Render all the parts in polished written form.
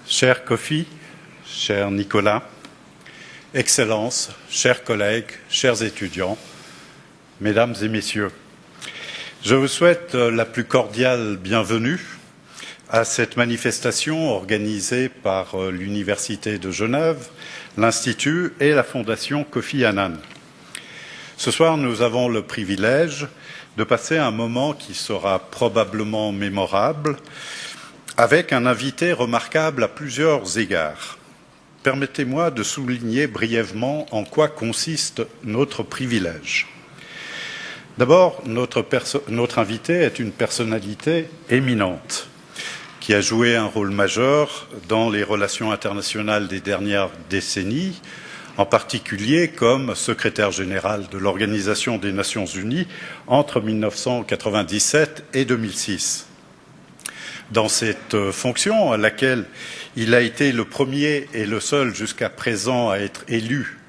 Cher Kofi, cher Nicolas, Excellences, chers collègues, chers étudiants, Mesdames et Messieurs, je vous souhaite la plus cordiale bienvenue à cette manifestation organisée par l'Université de Genève, l'Institut et la Fondation Kofi Annan. Ce soir, nous avons le privilège de passer un moment qui sera probablement mémorable avec un invité remarquable à plusieurs égards. Permettez-moi de souligner brièvement en quoi consiste notre privilège. D'abord, notre invité est une personnalité éminente qui a joué un rôle majeur dans les relations internationales des dernières décennies, en particulier comme secrétaire général de l'Organisation des Nations Unies entre 1997 et 2006. Dans cette fonction, à laquelle il a été le premier et le seul jusqu'à présent à être élu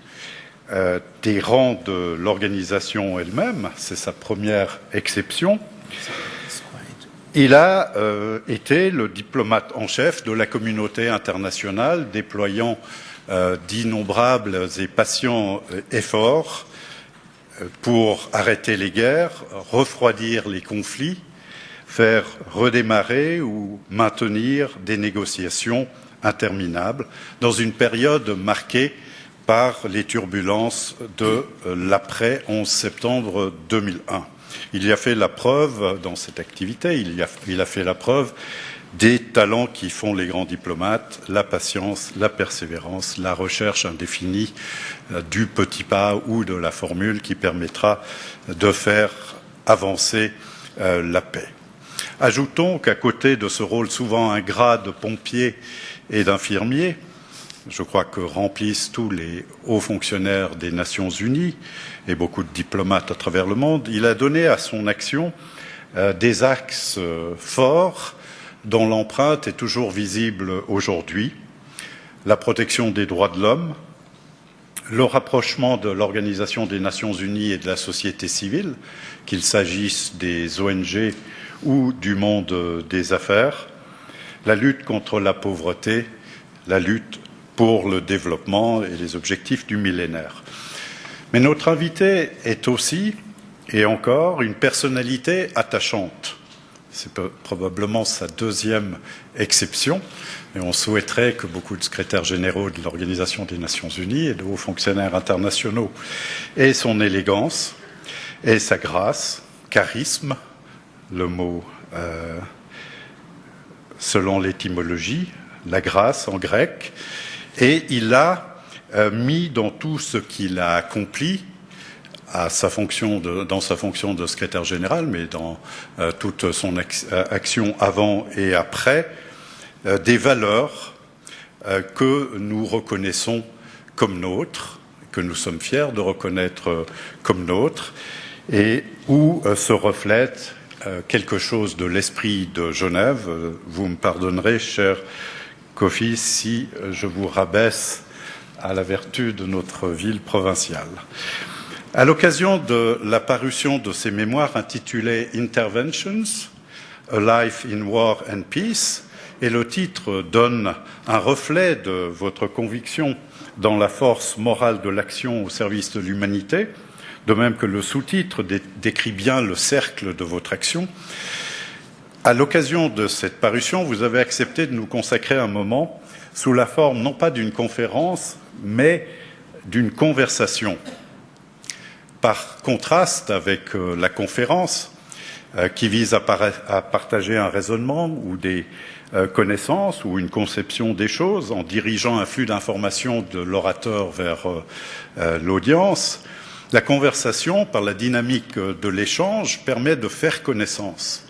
des rangs de l'organisation elle-même, c'est sa première exception, il a été le diplomate en chef de la communauté internationale, déployant d'innombrables et patients efforts pour arrêter les guerres, refroidir les conflits, faire redémarrer ou maintenir des négociations interminables dans une période marquée par les turbulences de l'après 11 septembre 2001. Il y a fait la preuve dans cette activité, il a fait la preuve des talents qui font les grands diplomates, la patience, la persévérance, la recherche indéfinie du petit pas ou de la formule qui permettra de faire avancer la paix. Ajoutons qu'à côté de ce rôle souvent ingrat de pompier et d'infirmier, je crois que remplissent tous les hauts fonctionnaires des Nations Unies et beaucoup de diplomates à travers le monde, il a donné à son action des axes forts dont l'empreinte est toujours visible aujourd'hui. La protection des droits de l'homme, le rapprochement de l'Organisation des Nations Unies et de la société civile, qu'il s'agisse des ONG ou du monde des affaires, la lutte contre la pauvreté, la lutte pour le développement et les objectifs du millénaire. Mais notre invité est aussi, et encore, une personnalité attachante. C'est probablement sa deuxième exception, et on souhaiterait que beaucoup de secrétaires généraux de l'Organisation des Nations Unies et de hauts fonctionnaires internationaux aient son élégance et sa grâce, charisme, le mot selon l'étymologie, la grâce en grec, et il a mis dans tout ce qu'il a accompli dans sa fonction de secrétaire général, mais dans toute son action avant et après, des valeurs que nous reconnaissons comme nôtres, que nous sommes fiers de reconnaître comme nôtres, et où se reflète quelque chose de l'esprit de Genève. Vous me pardonnerez, cher Kofi, si je vous rabaisse à la vertu de notre ville provinciale. À l'occasion de la parution de ses mémoires intitulées Interventions, A Life in War and Peace, et le titre donne un reflet de votre conviction dans la force morale de l'action au service de l'humanité, de même que le sous-titre décrit bien le cercle de votre action. À l'occasion de cette parution, vous avez accepté de nous consacrer un moment sous la forme non pas d'une conférence, mais d'une conversation. Par contraste avec la conférence, qui vise à partager un raisonnement ou des connaissances ou une conception des choses en dirigeant un flux d'informations de l'orateur vers l'audience, la conversation, par la dynamique de l'échange, permet de faire connaissance,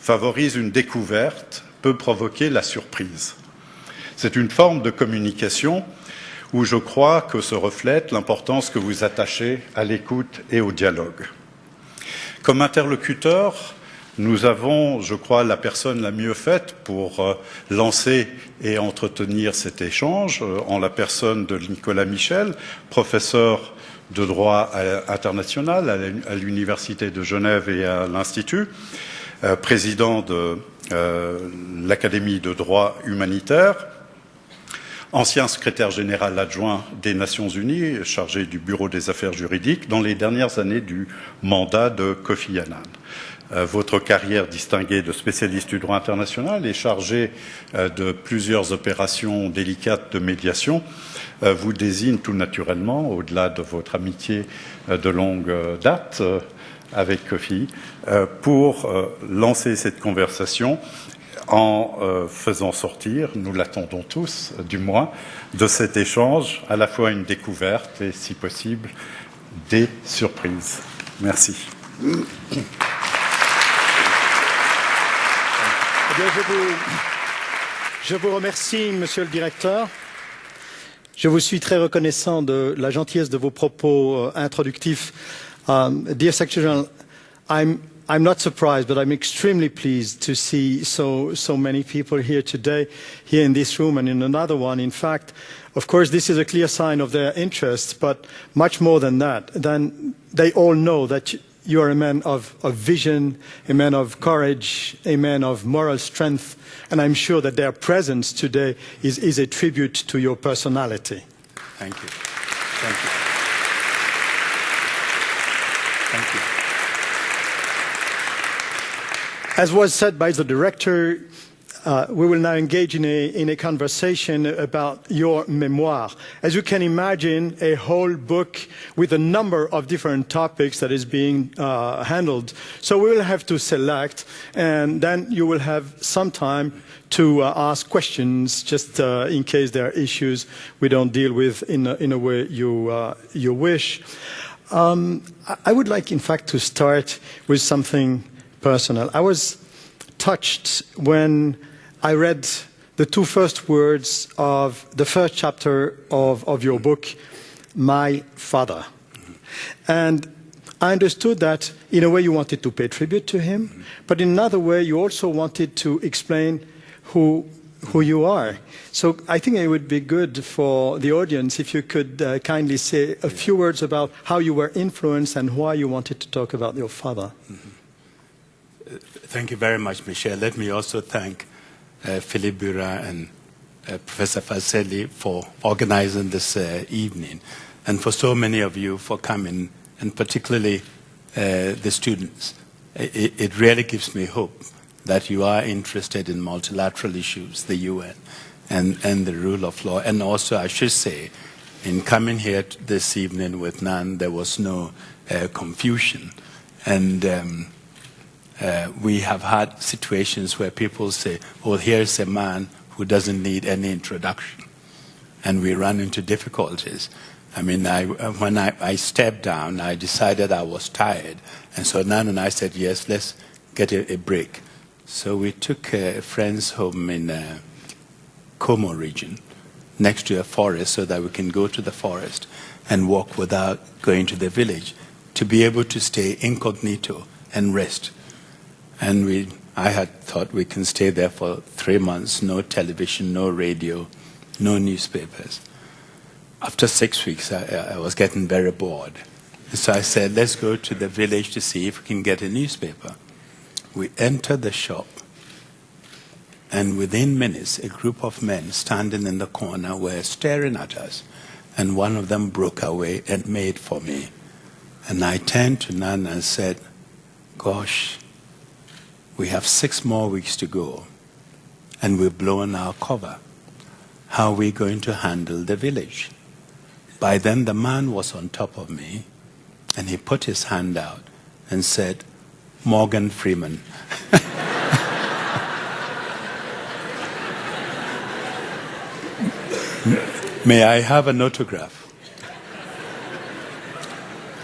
favorise une découverte, peut provoquer la surprise. C'est une forme de communication où je crois que se reflète l'importance que vous attachez à l'écoute et au dialogue. Comme interlocuteur, nous avons, je crois, la personne la mieux faite pour lancer et entretenir cet échange, en la personne de Nicolas Michel, professeur de droit international à l'Université de Genève et à l'Institut, président de l'Académie de droit humanitaire, ancien secrétaire général adjoint des Nations Unies, chargé du Bureau des affaires juridiques dans les dernières années du mandat de Kofi Annan. Votre carrière distinguée de spécialiste du droit international et chargée de plusieurs opérations délicates de médiation vous désigne tout naturellement, au-delà de votre amitié de longue date avec Kofi, pour lancer cette conversation en faisant sortir, nous l'attendons tous du moins, de cet échange à la fois une découverte et, si possible, des surprises. Merci. Eh bien, je vous remercie, Monsieur le Directeur. Je vous suis très reconnaissant de la gentillesse de vos propos introductifs. Dear Secretary, I'm not surprised, but I'm extremely pleased to see so many people here today, here in this room and in another one. In fact, of course, this is a clear sign of their interest, but much more than that. Then they all know that you are a man of vision, a man of courage, a man of moral strength, and I'm sure that their presence today is a tribute to your personality. Thank you. Thank you. Thank you. As was said by the Director, we will now engage in a conversation about your memoir. As you can imagine, a whole book with a number of different topics that is being handled. So we will have to select, and then you will have some time to ask questions, just in case there are issues we don't deal with in a way you wish. I would like, in fact, to start with something personal. I was touched when I read the two first words of the first chapter of your book, My Father. And I understood that in a way you wanted to pay tribute to him, but in another way you also wanted to explain who you are. So I think it would be good for the audience if you could kindly say a few words about how you were influenced and why you wanted to talk about your father. Thank you very much, Michel. Let me also thank Philippe Burin and Professor Faselli for organizing this evening, and for so many of you for coming, and particularly the students. It really gives me hope that you are interested in multilateral issues, the UN, and the rule of law. And also, I should say, in coming here this evening with Nan, there was no confusion. And we have had situations where people say, well, here's a man who doesn't need any introduction. And we run into difficulties. I mean, when I stepped down, I decided I was tired. And so Nan and I said, yes, let's get a break. So we took a friend's home in Como region, next to a forest, so that we can go to the forest and walk without going to the village, to be able to stay incognito and rest. And I had thought we can stay there for 3 months, no television, no radio, no newspapers. After 6 weeks, I was getting very bored. So I said, let's go to the village to see if we can get a newspaper. We entered the shop, and within minutes, a group of men standing in the corner were staring at us, and one of them broke away and made for me. And I turned to Nan and said, gosh, we have 6 more weeks to go, and we've blown our cover. How are we going to handle the village? By then, the man was on top of me, and he put his hand out and said, Morgan Freeman. May I have an autograph?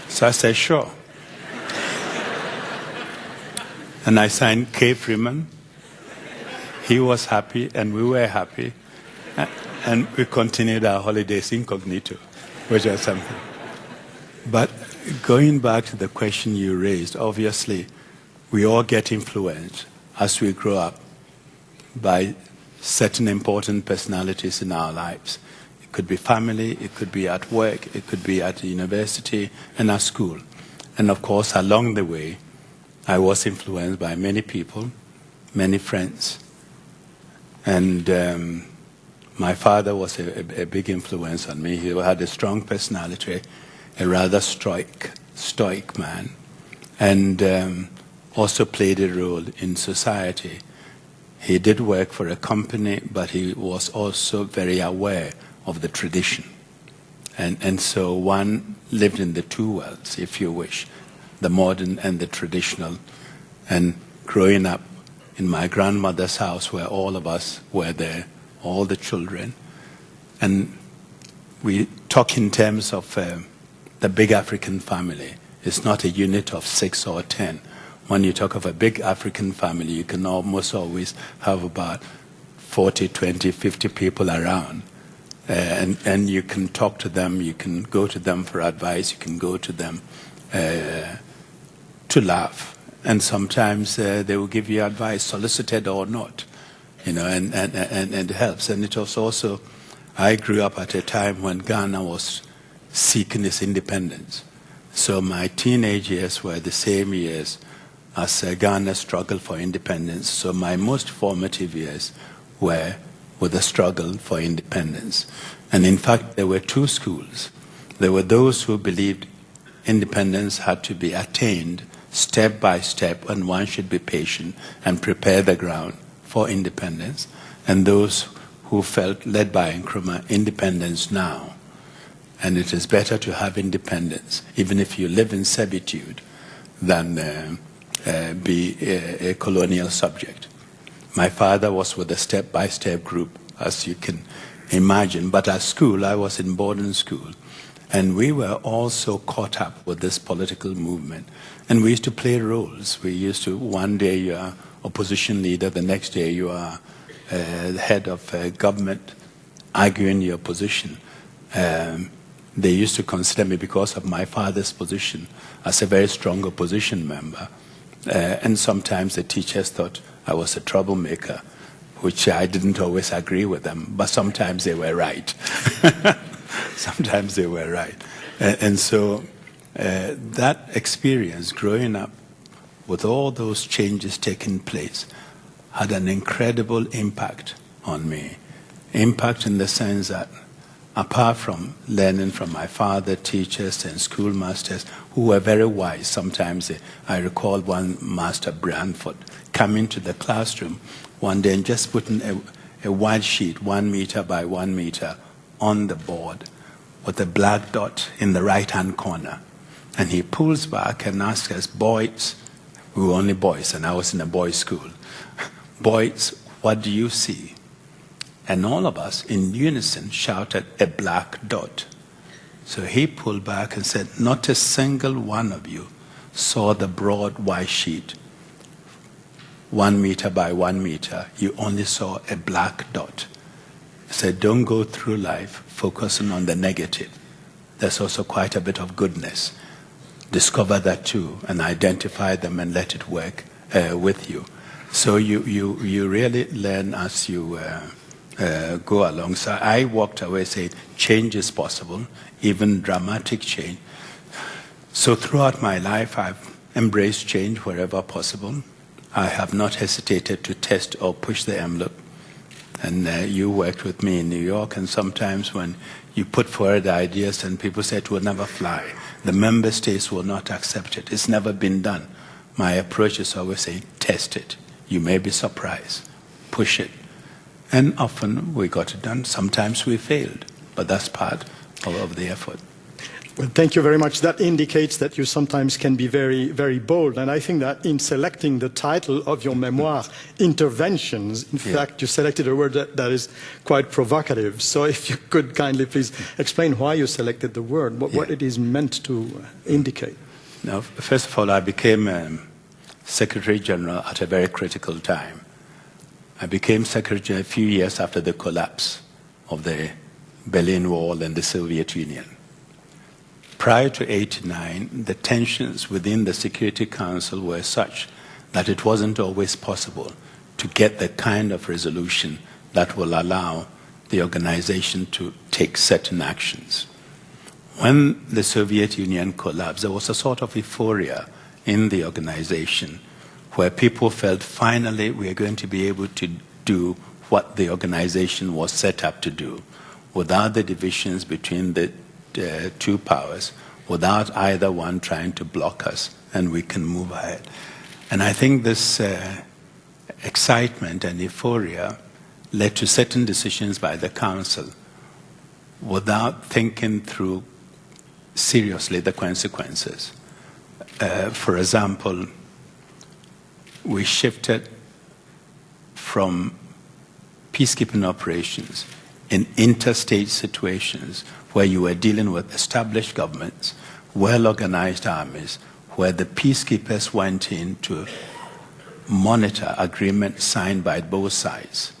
So I said, sure. And I signed K. Freeman. He was happy, and we were happy. And we continued our holidays incognito, which was something. But going back to the question you raised, obviously, we all get influenced as we grow up by certain important personalities in our lives. It could be family, it could be at work, it could be at the university and at school. And of course, along the way, I was influenced by many people, many friends. And my father was a big influence on me. He had a strong personality, a rather stoic man, and also played a role in society. He did work for a company, but he was also very aware of the tradition. And so one lived in the two worlds, if you wish, the modern and the traditional. And growing up in my grandmother's house, where all of us were there, all the children, and we talk in terms of the big African family. It's not a unit of 6 or 10. When you talk of a big African family, you can almost always have about 40, 20, 50 people around. And you can talk to them, you can go to them for advice, you can go to them to laugh. And sometimes they will give you advice, solicited or not, and it helps. And it was also, I grew up at a time when Ghana was seeking its independence. So my teenage years were the same years as Ghana struggled for independence. So my most formative years were with the struggle for independence. And in fact, there were two schools. There were those who believed independence had to be attained step by step, and one should be patient and prepare the ground for independence. And those who felt, led by Nkrumah, independence now. And it is better to have independence, even if you live in servitude, than be a colonial subject. My father was with a step-by-step group, as you can imagine. But at school, I was in boarding school. And we were also caught up with this political movement. And we used to play roles. We used to, one day you are opposition leader, the next day you are the head of government arguing your position. They used to consider me, because of my father's position, as a very strong opposition member. And sometimes the teachers thought I was a troublemaker, which I didn't always agree with them, but sometimes they were right. Sometimes they were right. And so that experience, growing up with all those changes taking place, had an incredible impact on me. Impact in the sense that, apart from learning from my father, teachers and schoolmasters who were very wise, sometimes I recall one Master Branford coming to the classroom one day and just putting a white sheet 1 meter by 1 meter on the board with a black dot in the right-hand corner. And he pulls back and asks us, boys, we were only boys and I was in a boys' school, boys, what do you see? And all of us in unison shouted, a black dot. So he pulled back and said, not a single one of you saw the broad white sheet 1 meter by 1 meter. You only saw a black dot. He said, don't go through life focusing on the negative. There's also quite a bit of goodness. Discover that too and identify them and let it work with you. So you really learn as you go along. So I walked away saying, change is possible, even dramatic change. So throughout my life, I've embraced change wherever possible. I have not hesitated to test or push the envelope. And you worked with me in New York, and sometimes when you put forward ideas and people say it will never fly, the member states will not accept it. It's never been done. My approach is always saying, test it. You may be surprised. Push it. And often we got it done. Sometimes we failed, but that's part of the effort. Well, thank you very much. That indicates that you sometimes can be very, very bold. And I think that in selecting the title of your memoir, Interventions, in fact, you selected a word that is quite provocative. So if you could kindly please explain why you selected the word, what it is meant to indicate. Now, first of all, I became Secretary General at a very critical time. I became Secretary a few years after the collapse of the Berlin Wall and the Soviet Union. Prior to 1989, the tensions within the Security Council were such that it wasn't always possible to get the kind of resolution that will allow the organization to take certain actions. When the Soviet Union collapsed, there was a sort of euphoria in the organization where people felt finally we are going to be able to do what the organization was set up to do, without the divisions between the two powers, without either one trying to block us, and we can move ahead. And I think this excitement and euphoria led to certain decisions by the Council without thinking through seriously the consequences. For example, we shifted from peacekeeping operations in interstate situations where you were dealing with established governments, well-organized armies, where the peacekeepers went in to monitor agreements signed by both sides.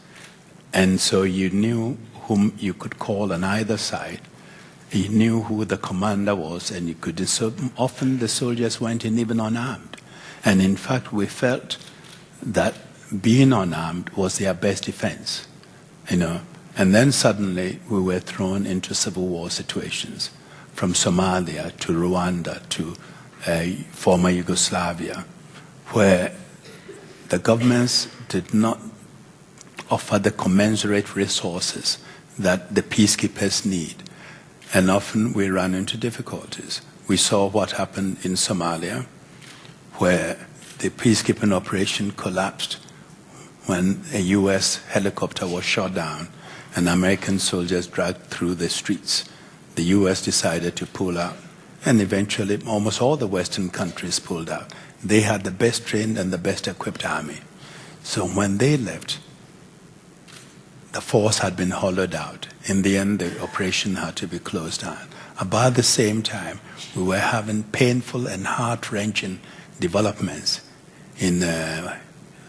And so you knew whom you could call on either side. You knew who the commander was, and you could. So often the soldiers went in even unarmed. And in fact, we felt that being unarmed was their best defense, you know. And then suddenly we were thrown into civil war situations, from Somalia to Rwanda to former Yugoslavia, where the governments did not offer the commensurate resources that the peacekeepers need. And often we ran into difficulties. We saw what happened in Somalia, where the peacekeeping operation collapsed when a U.S. helicopter was shot down and American soldiers dragged through the streets. The U.S. decided to pull out, and eventually almost all the Western countries pulled out. They had the best trained and the best equipped army. So when they left, the force had been hollowed out. In the end, the operation had to be closed down. About the same time, we were having painful and heart-wrenching developments in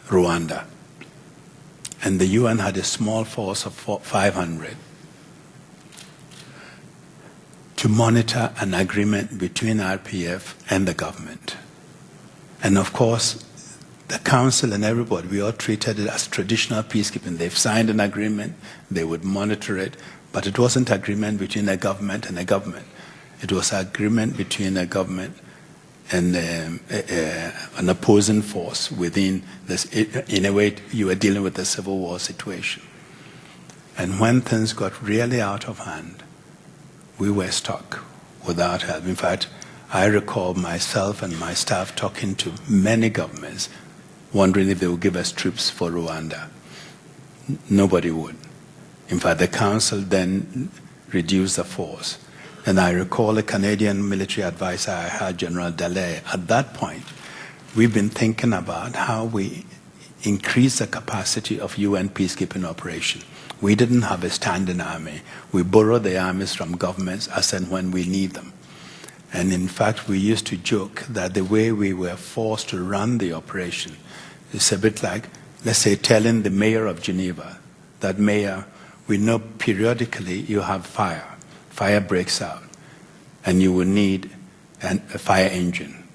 Rwanda. And the UN had a small force of 500 to monitor an agreement between RPF and the government. And of course, the Council and everybody, we all treated it as traditional peacekeeping. They've signed an agreement, they would monitor it, but it wasn't an agreement between a government and a government. It was an agreement between a government and an opposing force within this. In a way, you were dealing with a civil war situation. And when things got really out of hand, we were stuck without help. In fact, I recall myself and my staff talking to many governments, wondering if they would give us troops for Rwanda. Nobody would. In fact, the Council then reduced the force. And I recall a Canadian military advisor I had, General Dallaire. At that point, we've been thinking about how we increase the capacity of UN peacekeeping operation. We didn't have a standing army. We borrowed the armies from governments as and when we need them. And in fact, we used to joke that the way we were forced to run the operation is a bit like, let's say, telling the mayor of Geneva that, Mayor, we know periodically you have fire. Fire breaks out, and you will need a fire engine.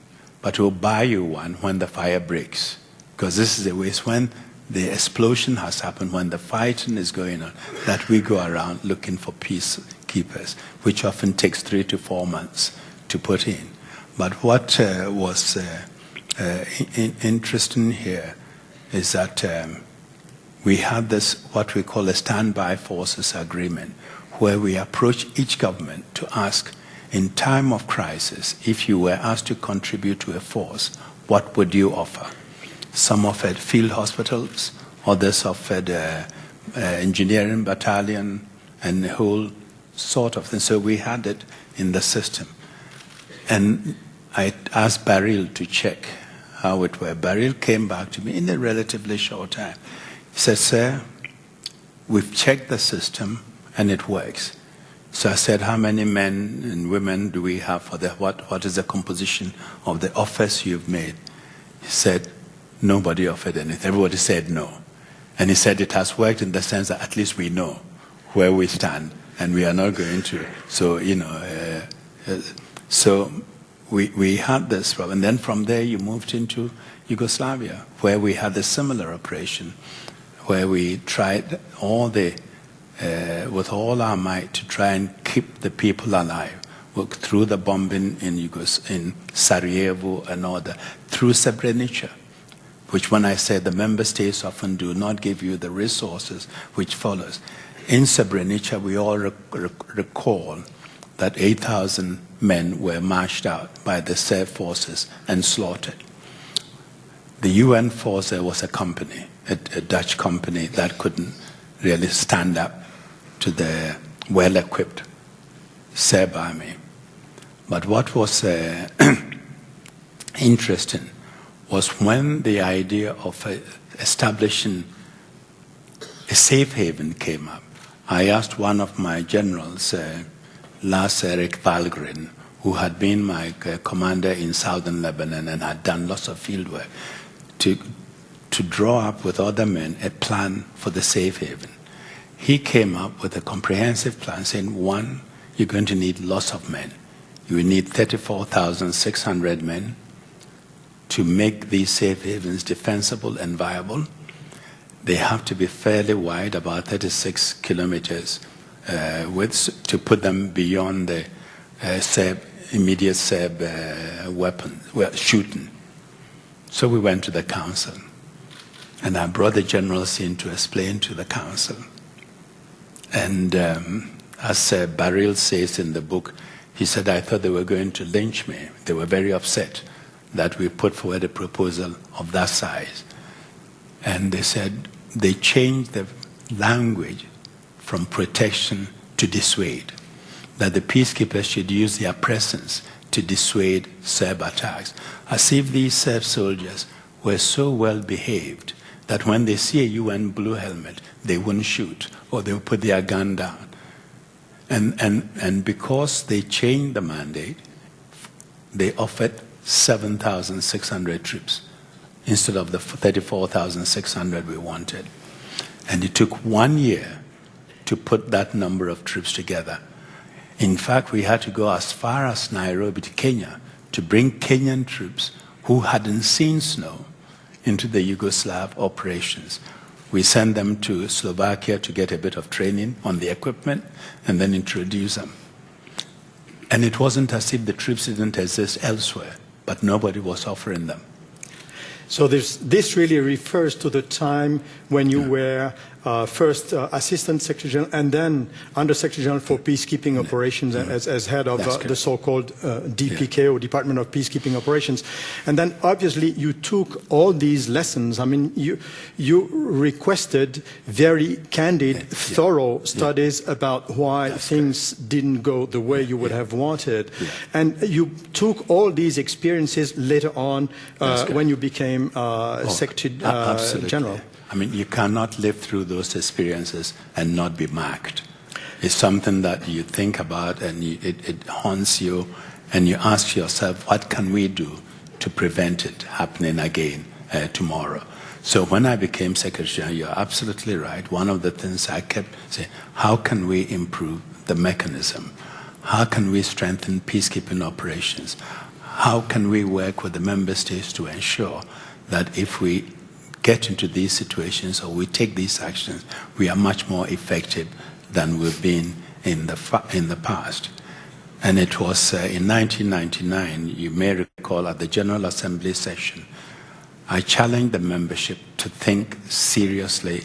But we'll buy you one when the fire breaks. Because this is the way, it's when the explosion has happened, when the fighting is going on, that we go around looking for peacekeepers, which often takes 3 to 4 months to put in. But what was interesting here is that we had this, what we call a standby forces agreement, where we approach each government to ask, in time of crisis, if you were asked to contribute to a force, what would you offer? Some offered field hospitals, others offered engineering battalion, and the whole sort of thing. So we had it in the system. And I asked Baril to check how it were. Baril came back to me in a relatively short time. He said, sir, we've checked the system and it works. So I said, how many men and women do we have for what is the composition of the offers you've made? He said, nobody offered anything. Everybody said no. And he said it has worked in the sense that at least we know where we stand and we are not going to. So, you know, so we had this problem. And then from there you moved into Yugoslavia, where we had a similar operation, where we tried with all our might to try and keep the people alive through the bombing in Sarajevo and all that, through Srebrenica, which when I say the member states often do not give you the resources which follows. In Srebrenica, we all recall that 8,000 men were marched out by the Serb forces and slaughtered. The UN force, there was a company, a Dutch company, that couldn't really stand up to the well-equipped Serb army. But what was interesting was when the idea of establishing a safe haven came up. I asked one of my generals, Lars Erik Valgren, who had been my commander in southern Lebanon and had done lots of field work, to draw up with other men a plan for the safe haven. He came up with a comprehensive plan saying, one, you're going to need lots of men. You will need 34,600 men to make these safe havens defensible and viable. They have to be fairly wide, about 36 kilometers width, to put them beyond the immediate Serb shooting. So we went to the council, and I brought the generals in to explain to the council. And as Baril says in the book, he said, I thought they were going to lynch me. They were very upset that we put forward a proposal of that size. And they said they changed the language from protection to dissuade, that the peacekeepers should use their presence to dissuade Serb attacks, as if these Serb soldiers were so well behaved that when they see a UN blue helmet, they wouldn't shoot, or they would put their gun down. And because they changed the mandate, they offered 7,600 troops instead of the 34,600 we wanted. And it took 1 year to put that number of troops together. In fact, we had to go as far as Nairobi to Kenya to bring Kenyan troops who hadn't seen snow into the Yugoslav operations. We sent them to Slovakia to get a bit of training on the equipment and then introduce them. And it wasn't as if the troops didn't exist elsewhere, but nobody was offering them. So this really refers to the time when you were first Assistant Secretary General and then Under Secretary General for Peacekeeping Operations as head of the so-called DPK, or Department of Peacekeeping Operations. And then obviously you took all these lessons. I mean, you requested very candid, thorough studies about why things didn't go the way you would have wanted. And you took all these experiences later on when you became Secretary General. I mean, you cannot live through those experiences and not be marked. It's something that you think about and it haunts you, and you ask yourself, what can we do to prevent it happening again tomorrow? So when I became Secretary General, you're absolutely right. One of the things I kept saying, how can we improve the mechanism? How can we strengthen peacekeeping operations? How can we work with the member states to ensure that if we get into these situations or we take these actions, we are much more effective than we've been in the past. And it was in 1999, you may recall, at the General Assembly session, I challenged the membership to think seriously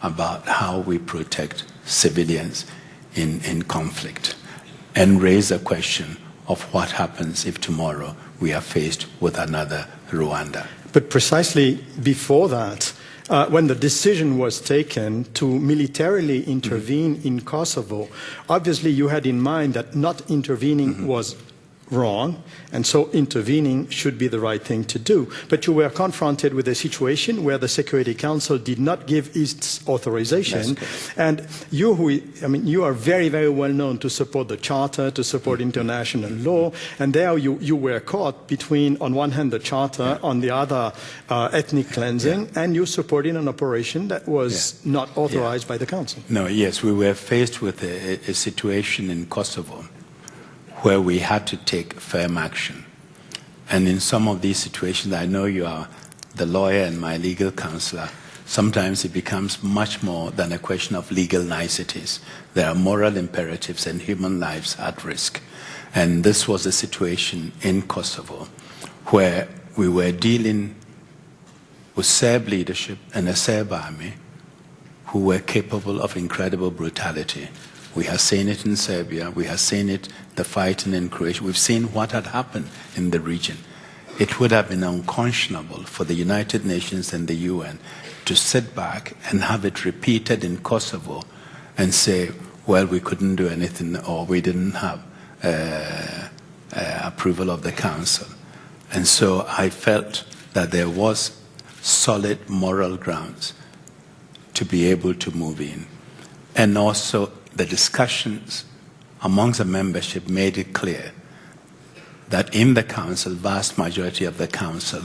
about how we protect civilians in conflict and raise the question of what happens if tomorrow we are faced with another Rwanda. But precisely before that, when the decision was taken to militarily intervene in Kosovo, obviously you had in mind that not intervening was wrong, and so intervening should be the right thing to do. But you were confronted with a situation where the Security Council did not give its authorization, and you are very, very well known to support the Charter, to support international law, and there you were caught between, on one hand, the Charter, on the other, ethnic cleansing, and you supported an operation that was not authorized by the Council. No, yes, we were faced with a situation in Kosovo where we had to take firm action. And in some of these situations, I know you are the lawyer and my legal counselor, sometimes it becomes much more than a question of legal niceties. There are moral imperatives and human lives at risk. And this was a situation in Kosovo where we were dealing with Serb leadership and a Serb army who were capable of incredible brutality. We have seen it in Serbia, we have seen it, the fighting in Croatia, we've seen what had happened in the region. It would have been unconscionable for the United Nations and the UN to sit back and have it repeated in Kosovo and say, well, we couldn't do anything, or we didn't have approval of the Council. And so I felt that there was solid moral grounds to be able to move in. And also the discussions amongst the membership made it clear that in the Council, vast majority of the Council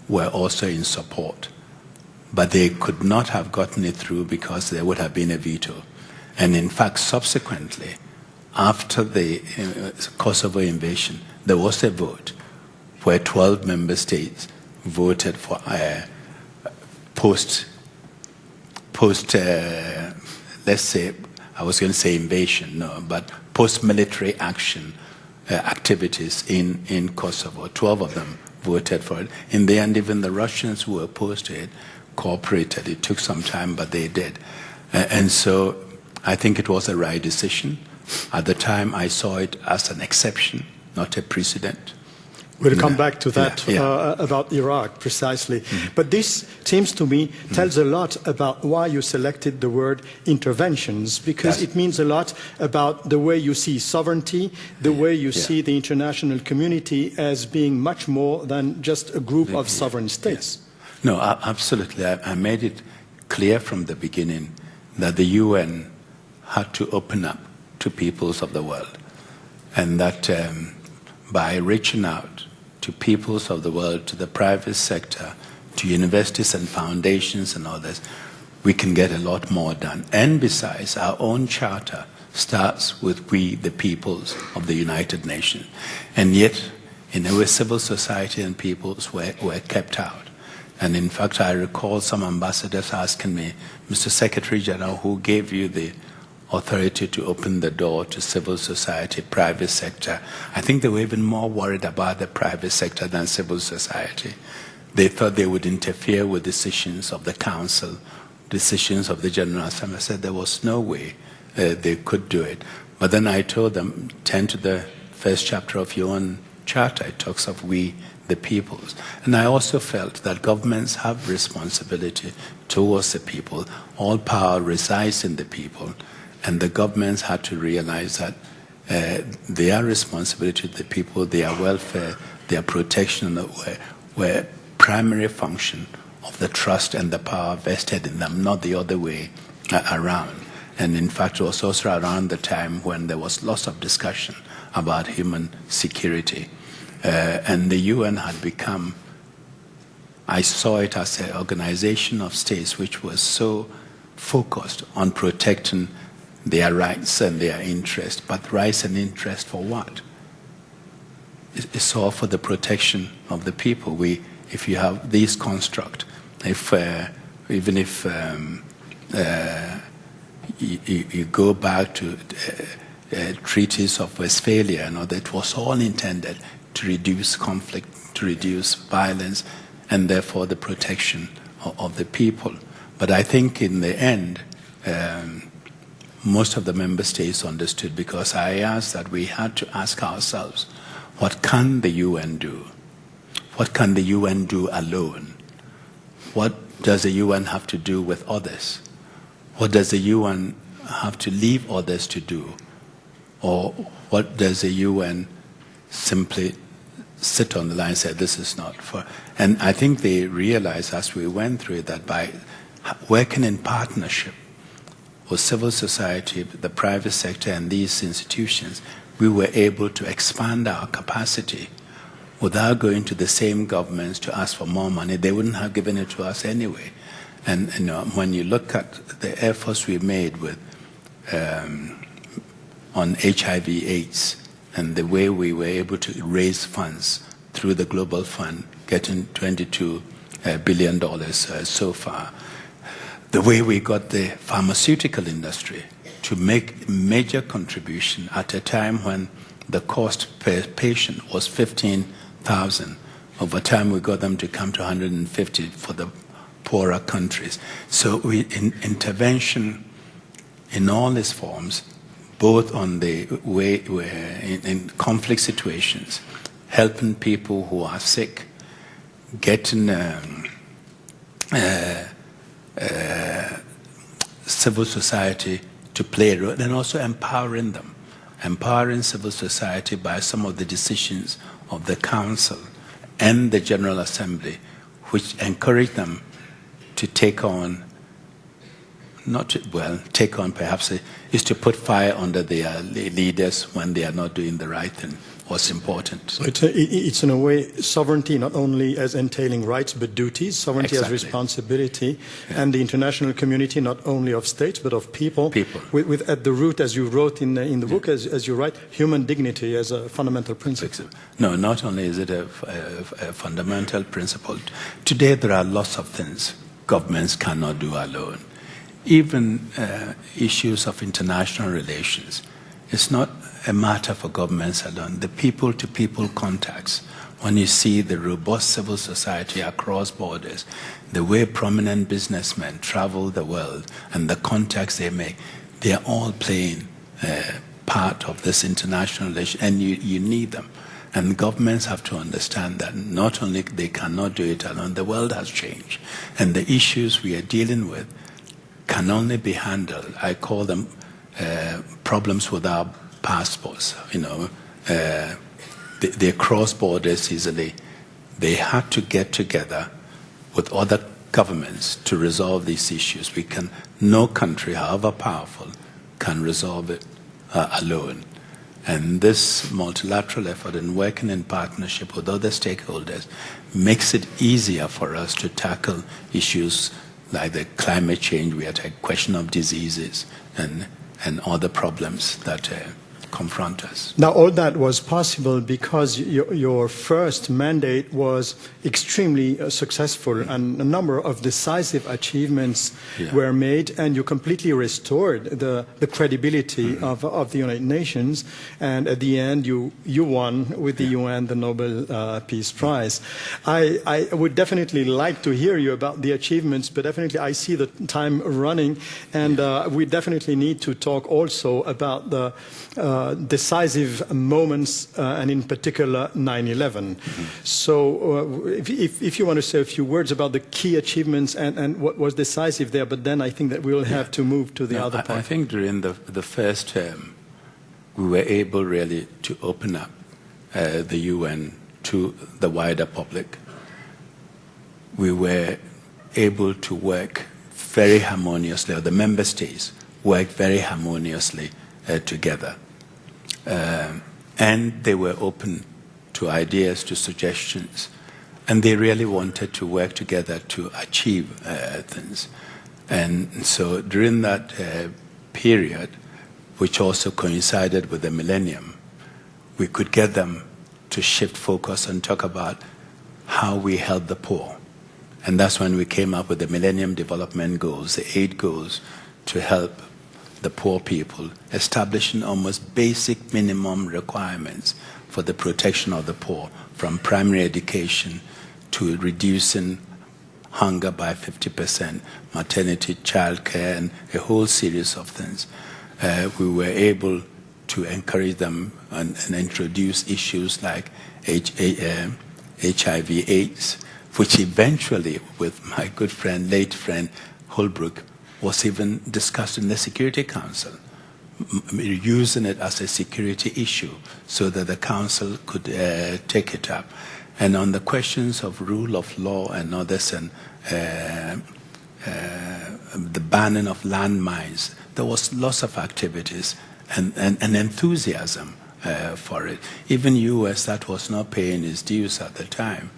were also in support. But they could not have gotten it through because there would have been a veto. And in fact, subsequently, after the Kosovo invasion, there was a vote where 12 member states voted for let's say, I was going to say invasion, no, but post-military action activities in Kosovo. 12 of them voted for it. In the end, even the Russians who were opposed to it cooperated. It took some time, but they did. And so I think it was a right decision. At the time, I saw it as an exception, not a precedent. We'll come back to that about Iraq, precisely. Mm-hmm. But this seems to me tells a lot about why you selected the word interventions, because it means a lot about the way you see sovereignty, the way you see the international community as being much more than just a group of sovereign states. No, absolutely. I made it clear from the beginning that the UN had to open up to peoples of the world, and that by reaching out to peoples of the world, to the private sector, to universities and foundations and others, we can get a lot more done. And besides, our own charter starts with we, the peoples of the United Nations. And yet, in a way, civil society and peoples were kept out. And in fact, I recall some ambassadors asking me, Mr. Secretary General, who gave you the authority to open the door to civil society, private sector? I think they were even more worried about the private sector than civil society. They thought they would interfere with decisions of the Council, decisions of the General Assembly. I said there was no way they could do it. But then I told them, turn to the first chapter of your own charter. It talks of we, the peoples. And I also felt that governments have responsibility towards the people. All power resides in the people. And the governments had to realize that their responsibility to the people, their welfare, their protection were primary function of the trust and the power vested in them, not the other way around. And in fact, it was also around the time when there was lots of discussion about human security. And the UN had become, I saw it as an organization of states which was so focused on protecting their rights and their interests. But rights and interests for what? It's all for the protection of the people. If you have this construct, even if you go back to treaties of Westphalia, that was all intended to reduce conflict, to reduce violence, and therefore the protection of the people. But I think in the end, most of the member states understood, because I asked that we had to ask ourselves, what can the UN do? What can the UN do alone? What does the UN have to do with others? What does the UN have to leave others to do? Or what does the UN simply sit on the line and say, this is not for... And I think they realized as we went through it that by working in partnership with civil society, the private sector, and these institutions, we were able to expand our capacity without going to the same governments to ask for more money. They wouldn't have given it to us anyway. And when you look at the efforts we made with on HIV/AIDS and the way we were able to raise funds through the Global Fund, getting $22 billion so far, the way we got the pharmaceutical industry to make major contribution at a time when the cost per patient was 15,000. Over time, we got them to come to 150 for the poorer countries. So intervention in all its forms, both on the way in conflict situations, helping people who are sick, getting civil society to play a role, and also empowering them, empowering civil society by some of the decisions of the Council and the General Assembly, which encourage them to take on, take on perhaps is to put fire under their leaders when they are not doing the right thing. What's important. So it's in a way sovereignty not only as entailing rights but duties, sovereignty as responsibility, and the international community not only of states but of people. With at the root, as you wrote in the book, as you write, human dignity as a fundamental principle. No, not only is it a fundamental principle. Today there are lots of things governments cannot do alone. Even issues of international relations. It's not a matter for governments alone. The people-to-people contacts, when you see the robust civil society across borders, the way prominent businessmen travel the world and the contacts they make, they are all playing part of this international relation, and you need them. And governments have to understand that not only they cannot do it alone, the world has changed. And the issues we are dealing with can only be handled, I call them problems with our passports, they cross borders easily. They had to get together with other governments to resolve these issues. No country, however powerful, can resolve it alone. And this multilateral effort and working in partnership with other stakeholders makes it easier for us to tackle issues like the climate change, we had a question of diseases and other problems that confront us. Now, all that was possible because your first mandate was extremely successful, and a number of decisive achievements were made, and you completely restored the credibility of the United Nations, and at the end you won with the UN the Nobel Peace Prize. I would definitely like to hear you about the achievements, but definitely I see the time running, and we definitely need to talk also about the decisive moments, and in particular 9/11. So if you want to say a few words about the key achievements and what was decisive there, but then I think that we'll have to move to the other part. I think during the first term, we were able really to open up the UN to the wider public. We were able to work very harmoniously, or the member states worked very harmoniously together. And they were open to ideas, to suggestions, and they really wanted to work together to achieve things. And so during that period, which also coincided with the millennium, we could get them to shift focus and talk about how we help the poor. And that's when we came up with the Millennium Development Goals, the 8 goals to help the poor people, establishing almost basic minimum requirements for the protection of the poor, from primary education to reducing hunger by 50%, maternity, child care, and a whole series of things. We were able to encourage them and introduce issues like HIV/AIDS, which eventually, with my good friend, late friend, Holbrooke, was even discussed in the Security Council, using it as a security issue so that the Council could take it up. And on the questions of rule of law and others, and the banning of landmines, there was lots of activities and enthusiasm for it. Even US, that was not paying its dues at the time,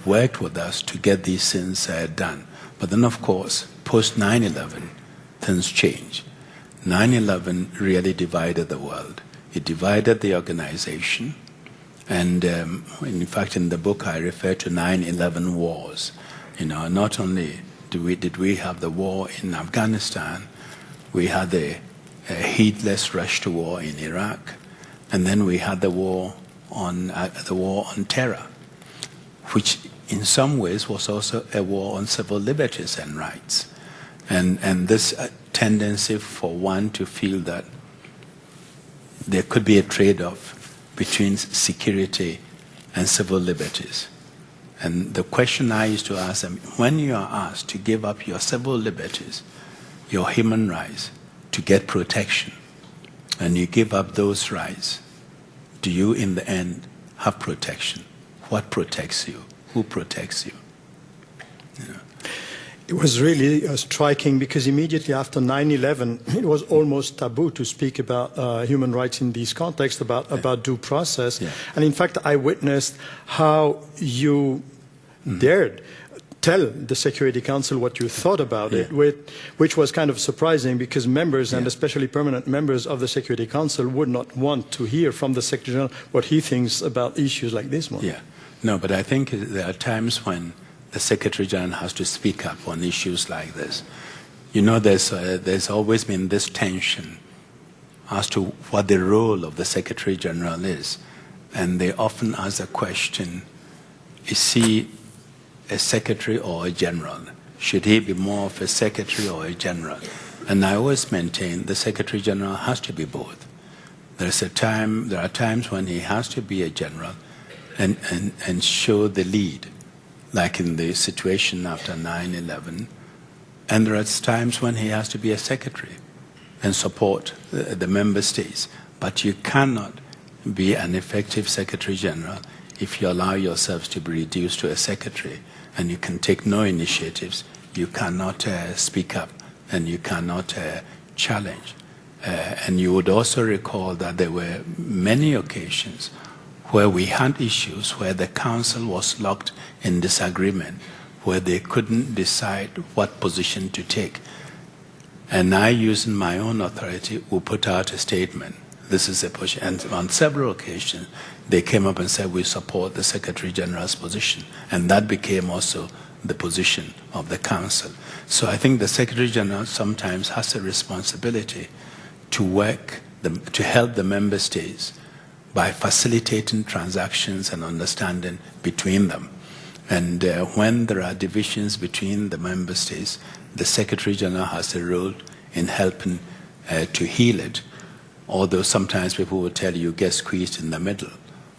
worked with us to get these things done. But then, of course, post 9/11, things changed. 9/11 really divided the world. It divided the organization. And in fact, in the book, I refer to 9/11 wars. Not only did we have the war in Afghanistan, we had the heedless rush to war in Iraq, And then we had the war on terror, which in some ways was also a war on civil liberties and rights. And this tendency for one to feel that there could be a trade-off between security and civil liberties. And the question I used to ask them, when you are asked to give up your civil liberties, your human rights, to get protection, and you give up those rights, do you in the end have protection? What protects you? Who protects you? You know. It was really striking because immediately after 9/11, it was almost taboo to speak about human rights in this context, about due process. Yeah. And in fact, I witnessed how you dared tell the Security Council what you thought about it, which was kind of surprising because members, and especially permanent members of the Security Council, would not want to hear from the Secretary General what he thinks about issues like this one. Yeah, no, but I think there are times when the Secretary General has to speak up on issues like this. You know, there's always been this tension as to what the role of the Secretary General is. And they often ask the question, is he a secretary or a general? Should he be more of a secretary or a general? And I always maintain the Secretary General has to be both. There are times when he has to be a general and show the lead, like in the situation after 9/11, and there are times when he has to be a secretary and support the member states. But you cannot be an effective Secretary General if you allow yourselves to be reduced to a secretary and you can take no initiatives, you cannot speak up, and you cannot challenge. And you would also recall that there were many occasions where we had issues where the Council was locked in disagreement, where they couldn't decide what position to take. And I, using my own authority, will put out a statement. This is a position. And on several occasions, they came up and said, we support the Secretary General's position. And that became also the position of the Council. So I think the Secretary General sometimes has a responsibility to work, to help the member states by facilitating transactions and understanding between them. And when there are divisions between the member states, the Secretary General has a role in helping to heal it, although sometimes people will tell you get squeezed in the middle,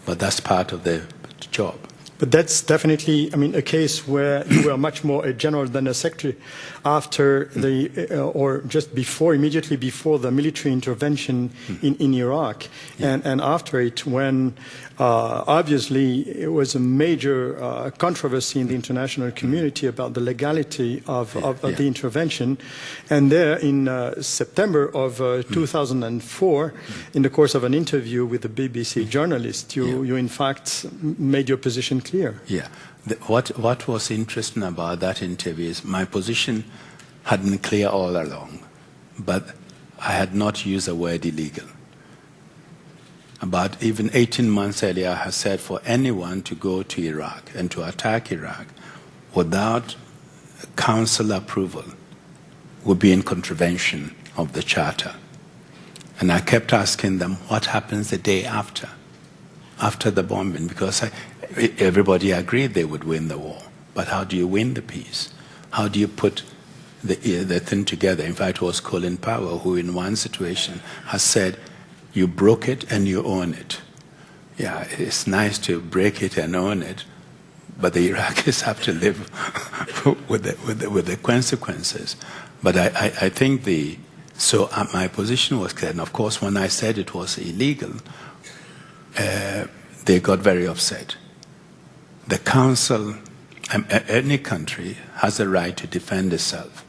but that's part of the job. But that's definitely, I mean, a case where you were much more a general than a secretary after the, or just before, immediately before the military intervention in Iraq, and after it, when obviously it was a major controversy in the international community about the legality of the intervention. And there in September of 2004, in the course of an interview with a BBC journalist, you in fact made your position clear. Yeah. What was interesting about that interview is my position had been clear all along, but I had not used the word illegal. About even 18 months earlier, I had said for anyone to go to Iraq and to attack Iraq without Council approval would be in contravention of the Charter. And I kept asking them, what happens the day after the bombing? Because everybody agreed they would win the war. But how do you win the peace? How do you put the thing together? In fact, it was Colin Powell who in one situation has said, you broke it and you own it. Yeah, it's nice to break it and own it, but the Iraqis have to live with the consequences. But I think my position was clear. And of course, when I said it was illegal, they got very upset. The Council, any country has a right to defend itself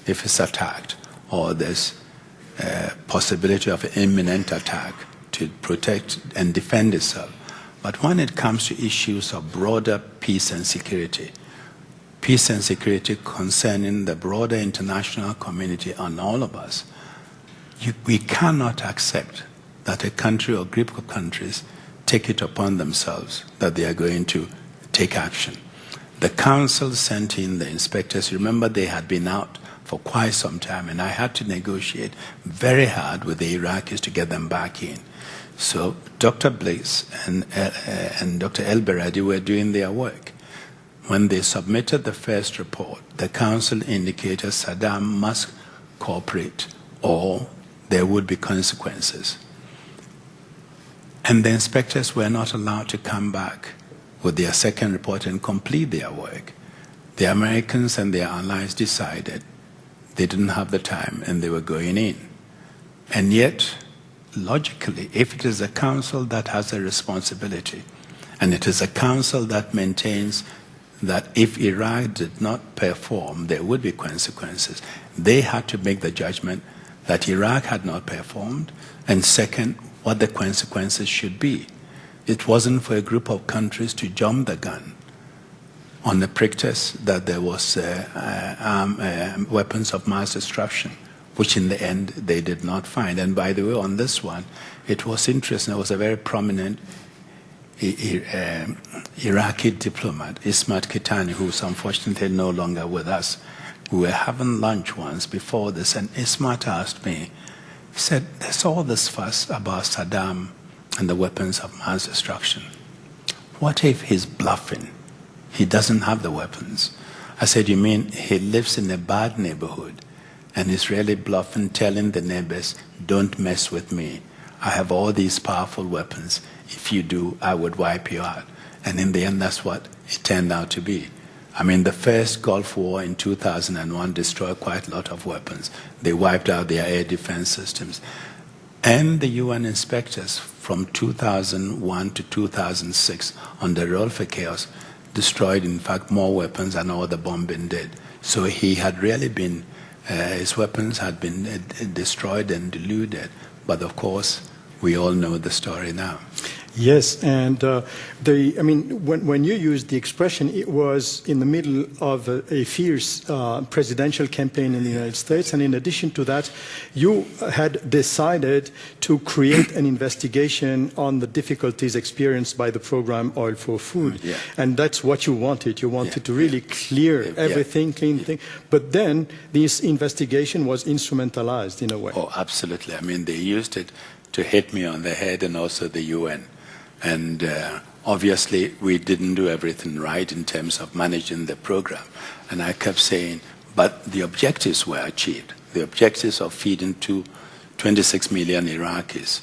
if it's attacked or there's possibility of an imminent attack to protect and defend itself. But when it comes to issues of broader peace and security concerning the broader international community and all of us, we cannot accept that a country or group of countries take it upon themselves that they are going to take action. The Council sent in the inspectors. Remember, they had been out for quite some time, and I had to negotiate very hard with the Iraqis to get them back in. So Dr. Bliss and Dr. El-Beradi were doing their work. When they submitted the first report, the Council indicated Saddam must cooperate or there would be consequences. And the inspectors were not allowed to come back with their second report and complete their work. The Americans and their allies decided they didn't have the time and they were going in. And yet, logically, if it is a council that has a responsibility, and it is a council that maintains that if Iraq did not perform, there would be consequences, they had to make the judgment that Iraq had not performed, and second, what the consequences should be. It wasn't for a group of countries to jump the gun on the pretext that there was weapons of mass destruction, which in the end they did not find. And by the way, on this one, it was interesting. There was a very prominent Iraqi diplomat, Ismat Kitani, who's unfortunately no longer with us. We were having lunch once before this, and Ismat asked me, he said, there's all this fuss about Saddam and the weapons of mass destruction. What if he's bluffing? He doesn't have the weapons. I said, you mean he lives in a bad neighborhood and he's really bluffing, telling the neighbors, don't mess with me. I have all these powerful weapons. If you do, I would wipe you out. And in the end, that's what it turned out to be. I mean, the first Gulf War in 2001 destroyed quite a lot of weapons. They wiped out their air defense systems. And the UN inspectors from 2001 to 2006 on the roll for chaos destroyed, in fact, more weapons than all the bombing did. So he had really been, his weapons had been destroyed and diluted. But of course, we all know the story now. Yes, and when you used the expression, it was in the middle of a fierce presidential campaign in the United States, and in addition to that, you had decided to create an investigation on the difficulties experienced by the program Oil for Food, and that's what you wanted. You wanted to really clear everything, clean thing, but then this investigation was instrumentalized in a way. Oh, absolutely. I mean, they used it to hit me on the head and also the UN. And obviously, we didn't do everything right in terms of managing the program. And I kept saying, but the objectives were achieved. The objectives of feeding 26 million Iraqis.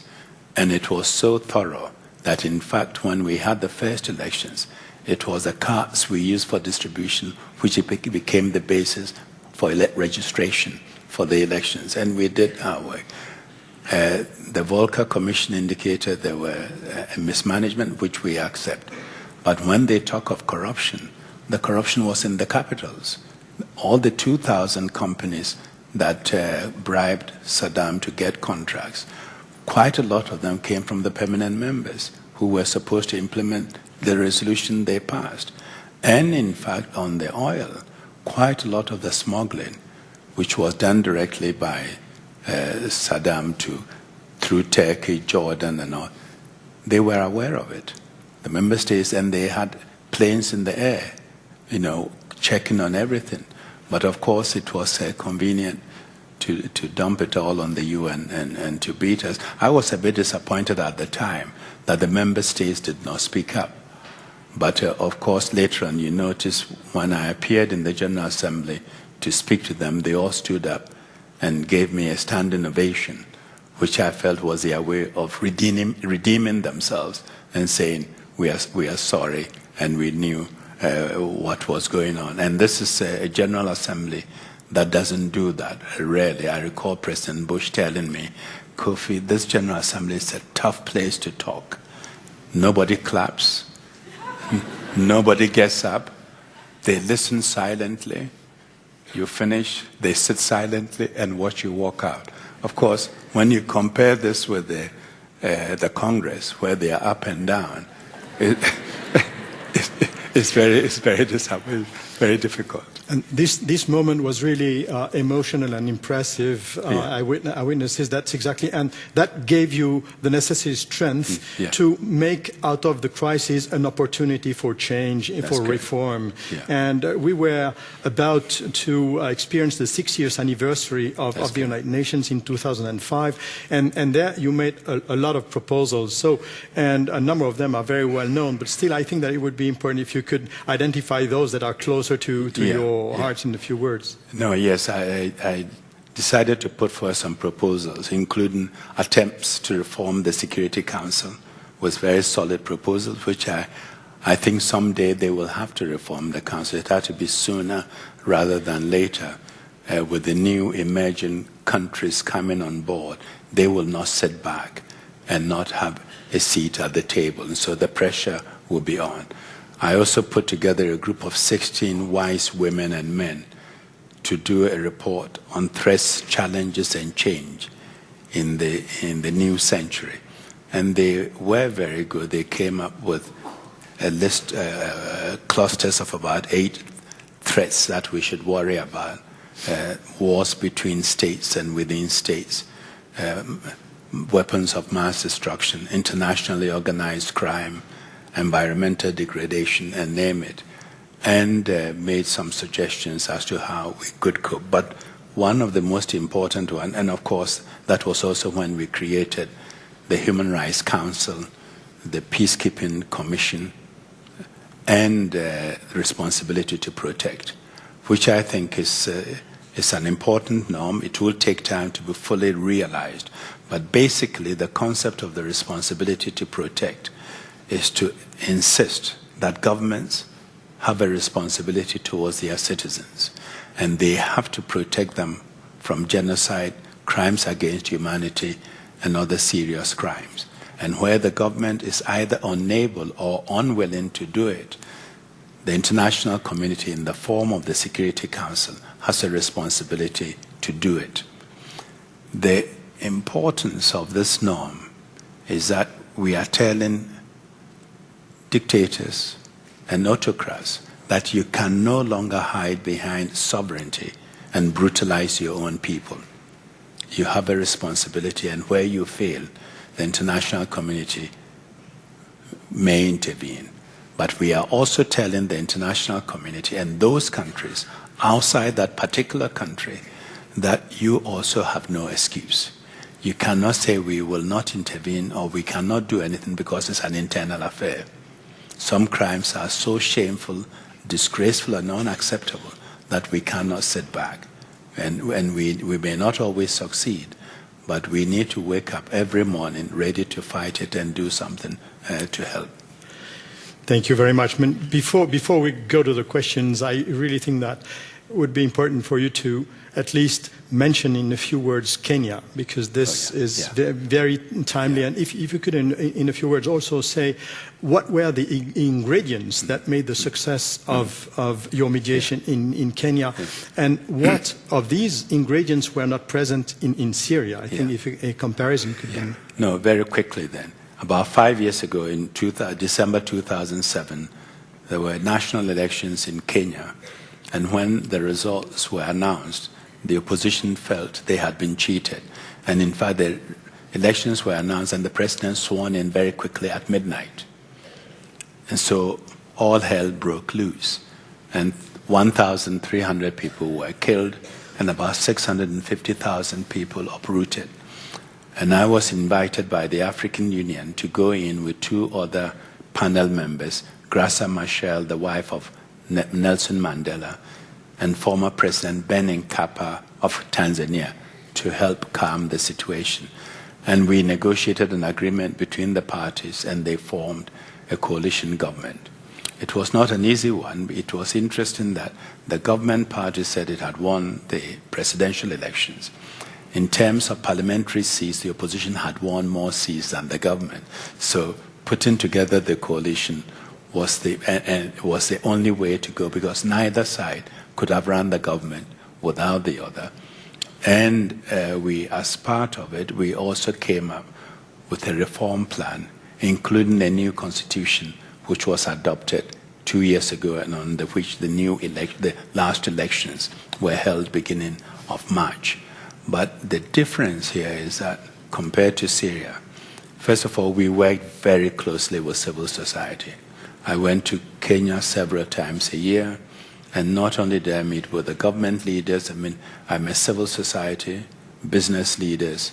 And it was so thorough that, in fact, when we had the first elections, it was the cards we used for distribution, which became the basis for registration for the elections. And we did our work. The Volcker Commission indicated there were mismanagement, which we accept. But when they talk of corruption, the corruption was in the capitals. All the 2,000 companies that bribed Saddam to get contracts, quite a lot of them came from the permanent members who were supposed to implement the resolution they passed. And in fact, on the oil, quite a lot of the smuggling, which was done directly by Saddam through Turkey, Jordan, and all, they were aware of it. The member states, and they had planes in the air, checking on everything. But of course, it was convenient to dump it all on the UN and to beat us. I was a bit disappointed at the time that the member states did not speak up. But of course, later on, you notice when I appeared in the General Assembly to speak to them, they all stood up and gave me a standing ovation, which I felt was their way of redeeming themselves and saying, we are sorry, and we knew what was going on. And this is a General Assembly that doesn't do that, rarely. I recall President Bush telling me, Kofi, this General Assembly is a tough place to talk. Nobody claps. Nobody gets up. They listen silently. You finish, they sit silently and watch you walk out. Of course, when you compare this with the Congress, where they are up and down, it's very disappointing. very difficult. And this moment was really emotional and impressive. Eyewitnesses, that's exactly, and that gave you the necessary strength to make out of the crisis an opportunity for change, for reform. And we were about to experience the 6 years anniversary of the United Nations in 2005, and there you made a lot of proposals. So, and a number of them are very well known, but still I think that it would be important if you could identify those that are closer to your hearts in a few words. No, yes, I decided to put forth some proposals, including attempts to reform the Security Council, with very solid proposals, which I think someday they will have to reform the Council. It had to be sooner rather than later. With the new emerging countries coming on board, they will not sit back and not have a seat at the table, and so the pressure will be on. I also put together a group of 16 wise women and men to do a report on threats, challenges, and change in the new century. And they were very good. They came up with a list, clusters of about 8 threats that we should worry about. Wars between states and within states, weapons of mass destruction, internationally organized crime, environmental degradation, and name it, and made some suggestions as to how we could cope. But one of the most important one, and of course that was also when we created the Human Rights Council, the Peacekeeping Commission, and responsibility to protect, which I think is an important norm. It will take time to be fully realized. But basically the concept of the responsibility to protect is to insist that governments have a responsibility towards their citizens, and they have to protect them from genocide, crimes against humanity, and other serious crimes. And where the government is either unable or unwilling to do it, the international community in the form of the Security Council has a responsibility to do it. The importance of this norm is that we are telling dictators and autocrats that you can no longer hide behind sovereignty and brutalize your own people. You have a responsibility, and where you fail, the international community may intervene. But we are also telling the international community and those countries outside that particular country that you also have no excuse. You cannot say we will not intervene or we cannot do anything because it's an internal affair. Some crimes are so shameful, disgraceful, and unacceptable that we cannot sit back. And we may not always succeed, but we need to wake up every morning ready to fight it and do something to help. Thank you very much. Before we go to the questions, I really think that it would be important for you to at least mention in a few words Kenya, because this is very timely. And if you could, in a few words, also say what were the ingredients that made the success of your mediation in Kenya, and what of these ingredients were not present in Syria? I think if a comparison could be... No, very quickly then. About 5 years ago, in December 2007, there were national elections in Kenya, and when the results were announced, the opposition felt they had been cheated. And in fact, the elections were announced and the president sworn in very quickly at midnight. And so all hell broke loose. And 1,300 people were killed and about 650,000 people uprooted. And I was invited by the African Union to go in with 2 other panel members, Professor Michel, the wife of Nelson Mandela, and former President Benjamin Mkapa of Tanzania, to help calm the situation. And we negotiated an agreement between the parties, and they formed a coalition government. It was not an easy one. It was interesting that the government party said it had won the presidential elections. In terms of parliamentary seats, the opposition had won more seats than the government. So putting together the coalition was the only way to go, because neither side could have run the government without the other. And we, as part of it, we also came up with a reform plan, including a new constitution, which was adopted 2 years ago, and under which the last elections were held beginning of March. But the difference here is that compared to Syria, first of all, we worked very closely with civil society. I went to Kenya several times a year, and not only did I meet with the government leaders, I met civil society, business leaders,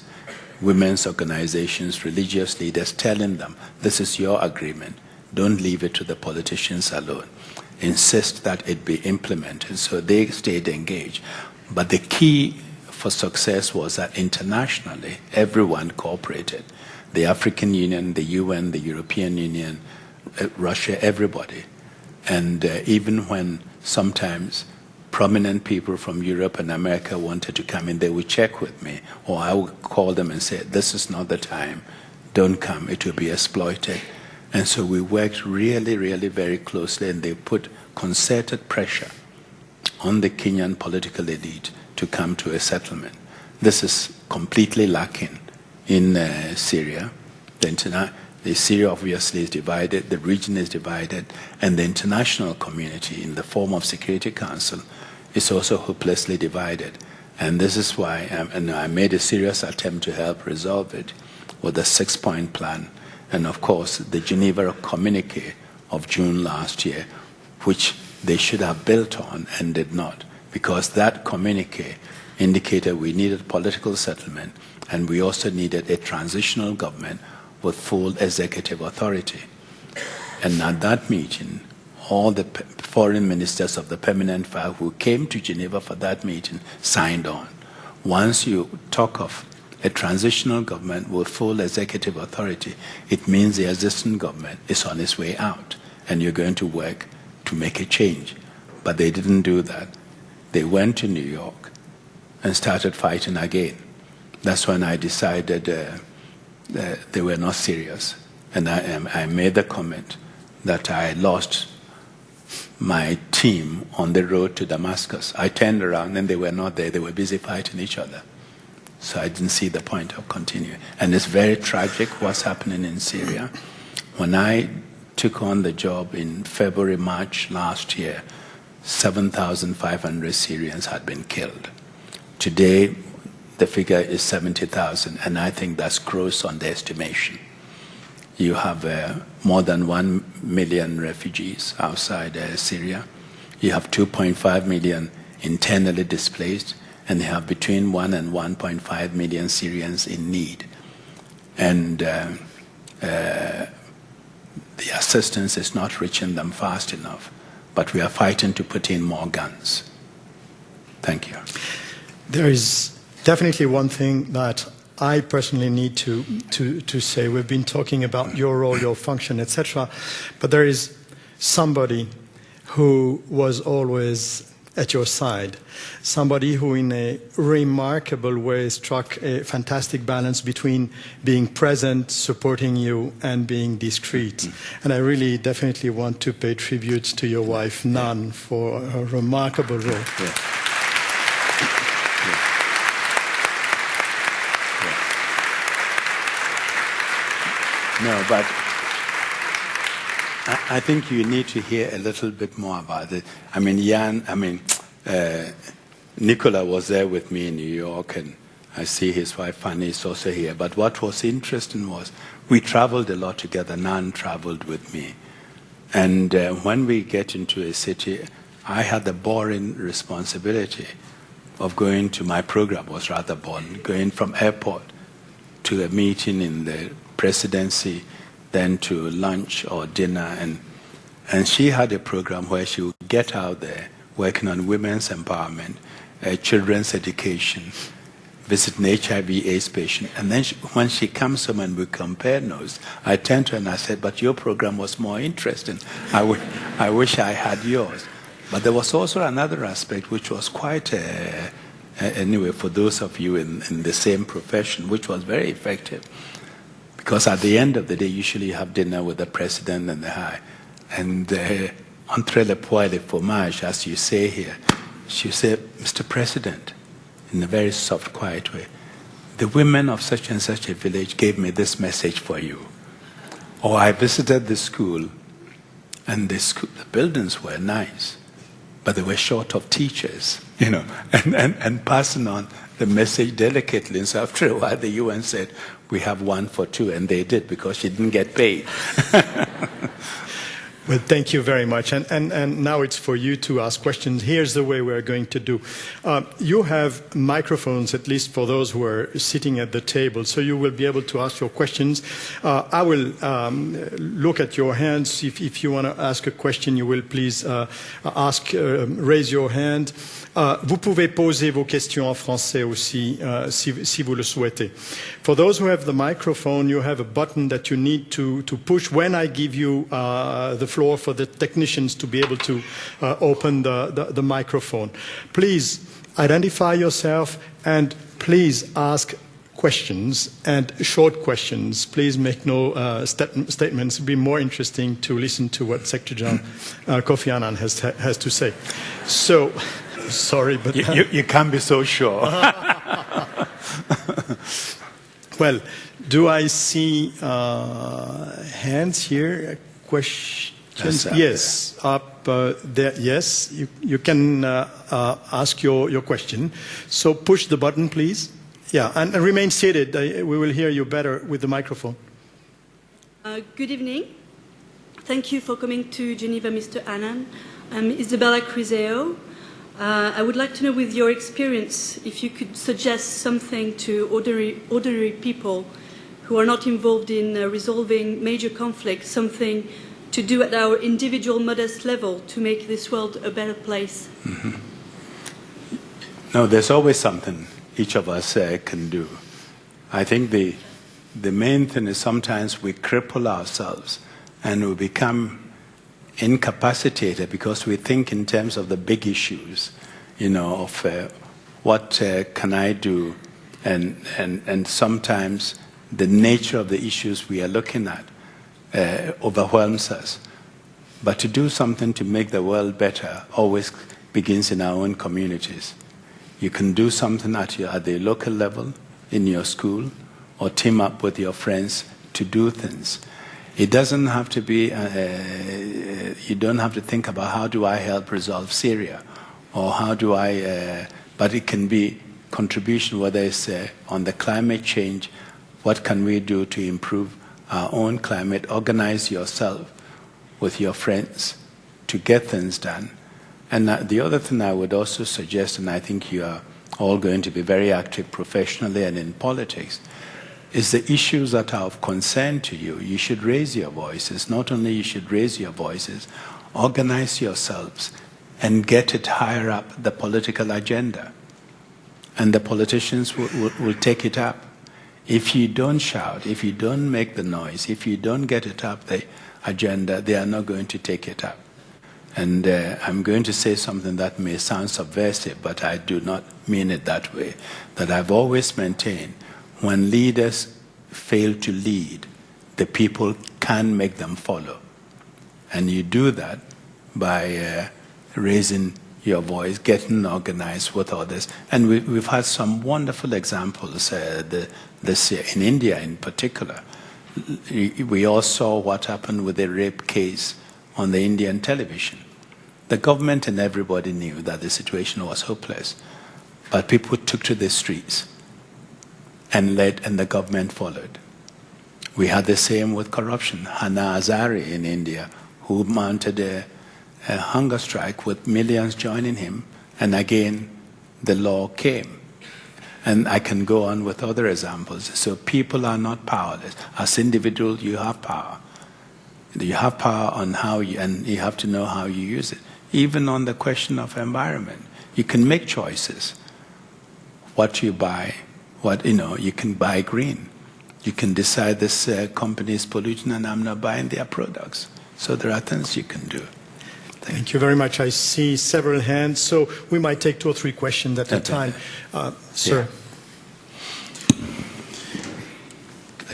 women's organizations, religious leaders, telling them, this is your agreement. Don't leave it to the politicians alone. Insist that it be implemented. So they stayed engaged. But the key for success was that internationally, everyone cooperated. The African Union, the UN, the European Union, Russia, everybody. And even when sometimes prominent people from Europe and America wanted to come in, they would check with me, or I would call them and say, this is not the time, don't come, it will be exploited. And so we worked really, really very closely, and they put concerted pressure on the Kenyan political elite to come to a settlement. This is completely lacking in Syria. The Syria obviously is divided, the region is divided, and the international community in the form of Security Council is also hopelessly divided. And this is why I made a serious attempt to help resolve it with a 6-point plan. And of course, the Geneva communique of June last year, which they should have built on and did not, because that communique indicated we needed political settlement, and we also needed a transitional government with full executive authority. And at that meeting, all the foreign ministers of the Permanent Five who came to Geneva for that meeting signed on. Once you talk of a transitional government with full executive authority, it means the existing government is on its way out, and you're going to work to make a change. But they didn't do that. They went to New York and started fighting again. That's when I decided they were not serious. And I made the comment that I lost my team on the road to Damascus. I turned around and they were not there. They were busy fighting each other. So I didn't see the point of continuing. And it's very tragic what's happening in Syria. When I took on the job in February, March last year, 7,500 Syrians had been killed. Today, the figure is 70,000, and I think that's gross underestimation. You have more than 1 million refugees outside Syria. You have 2.5 million internally displaced, and you have between 1 and 1.5 million Syrians in need. And the assistance is not reaching them fast enough, but we are fighting to put in more guns. Thank you. There is definitely one thing that I personally need to say. We've been talking about your role, your function, etc. But there is somebody who was always at your side, somebody who in a remarkable way struck a fantastic balance between being present, supporting you, and being discreet. And I really definitely want to pay tribute to your wife, Nan, for her remarkable role. Yeah. No, but I think you need to hear a little bit more about it. I mean, Nicolas was there with me in New York, and I see his wife Fanny is also here. But what was interesting was we traveled a lot together. Nan traveled with me. And when we get into a city, I had the boring responsibility of going to my program, was rather boring, going from airport to a meeting in the presidency, then to lunch or dinner. And she had a program where she would get out there working on women's empowerment, children's education, visiting HIV/AIDS patients. And then when she comes home and we compare notes, I turned to her and I said, but your program was more interesting. I wish I had yours. But there was also another aspect which was quite, anyway, for those of you in the same profession, which was very effective. Because at the end of the day, usually you have dinner with the president and the high. And entre le poil et fromage, as you say here, she said, Mr. President, in a very soft, quiet way, the women of such and such a village gave me this message for you. Or I visited the school And the buildings were nice, but they were short of teachers, and passing on the message delicately. And so after a while, the UN said, we have one for two, and they did because she didn't get paid. Well, thank you very much. And now it's for you to ask questions. Here's the way we're going to do. You have microphones, at least for those who are sitting at the table, so you will be able to ask your questions. I will look at your hands. If you want to ask a question, you will please raise your hand. Vous pouvez poser vos questions en français aussi, si vous le souhaitez. For those who have the microphone, you have a button that you need to push when I give you the floor for the technicians to be able to open the microphone. Please identify yourself and please ask questions and short questions. Please make no statements. It would be more interesting to listen to what Secretary General Kofi Annan has to say. So, sorry, but you can't be so sure. Well, do I see hands here? Questions? Yes, up there. Yes, you can ask your question. So push the button, please. Yeah, and remain seated. We will hear you better with the microphone. Good evening. Thank you for coming to Geneva, Mr. Annan. I'm Isabella Criseo. I would like to know, with your experience, if you could suggest something to ordinary people who are not involved in resolving major conflicts, something to do at our individual modest level to make this world a better place. Mm-hmm. No, there's always something each of us can do. I think the main thing is sometimes we cripple ourselves and we become incapacitated because we think in terms of the big issues, of what can I do, and sometimes the nature of the issues we are looking at overwhelms us. But to do something to make the world better always begins in our own communities. You can do something at the local level, in your school, or team up with your friends to do things. It doesn't have to be, you don't have to think about how do I help resolve Syria, or how do but it can be contribution, whether it's on the climate change, what can we do to improve our own climate, organize yourself with your friends to get things done. And the other thing I would also suggest, and I think you are all going to be very active professionally and in politics, is the issues that are of concern to you. You should raise your voices. Not only you should raise your voices, organize yourselves and get it higher up the political agenda. And the politicians will take it up. If you don't shout, if you don't make the noise, if you don't get it up the agenda, they are not going to take it up. And I'm going to say something that may sound subversive, but I do not mean it that way. That I've always maintained, when leaders fail to lead, the people can make them follow. And you do that by raising your voice, getting organized with others. And we've had some wonderful examples this year, in India in particular. We all saw what happened with the rape case on the Indian television. The government and everybody knew that the situation was hopeless, but people took to the streets and led, and the government followed. We had the same with corruption. Hannah Azari in India, who mounted a hunger strike with millions joining him, and again the law came. And I can go on with other examples. So people are not powerless. As individuals, you have power. You have power on how and you have to know how you use it. Even on the question of environment, you can make choices. What you buy, you can buy green. You can decide this company is polluting and I'm not buying their products. So there are things you can do. Thank you very much. I see several hands, so we might take 2 or 3 questions at a time. Sir.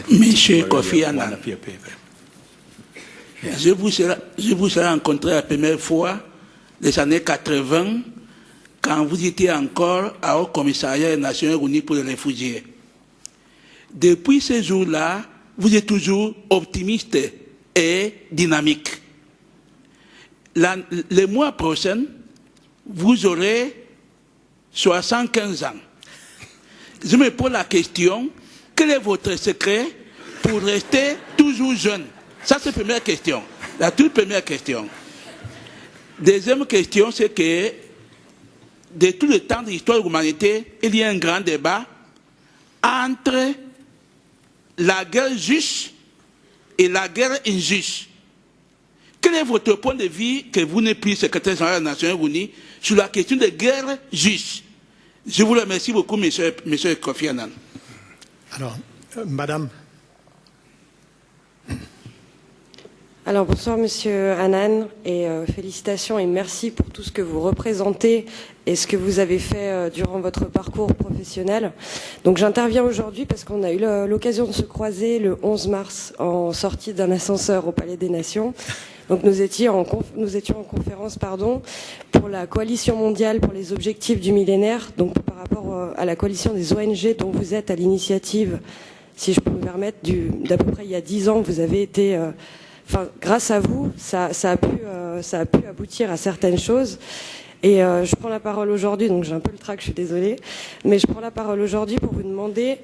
Monsieur Kofi Annan, je vous ai rencontré la première fois les années 80, quand vous étiez encore au Commissariat des Nations Unies pour les réfugiés. Depuis ce jour-là, vous êtes toujours optimiste et dynamique. le mois prochain, vous aurez 75 ans. Je me pose la question, quel est votre secret pour rester toujours jeune? Ça, c'est la première question. La toute première question. Deuxième question, c'est que de tout le temps de l'histoire de l'humanité, il y a un grand débat entre la guerre juste et la guerre injuste. Quel est votre point de vue, que vous n'êtes plus secrétaire général des Nations Unies, sur la question de guerre juste? Je vous remercie beaucoup, monsieur Kofi Annan. Alors, madame. Alors bonsoir Monsieur Annan et félicitations et merci pour tout ce que vous représentez et ce que vous avez fait durant votre parcours professionnel. Donc j'interviens aujourd'hui parce qu'on a eu l'occasion de se croiser le 11 mars en sortie d'un ascenseur au Palais des Nations. Donc nous étions en conférence pour la coalition mondiale pour les objectifs du millénaire, donc par rapport à la coalition des ONG dont vous êtes à l'initiative, si je peux me permettre, d'à peu près il y a 10 ans, vous avez été... grâce à vous, ça a pu aboutir à certaines choses. Et je prends la parole aujourd'hui, donc j'ai un peu le trac, je suis désolée, mais je prends la parole aujourd'hui pour vous demander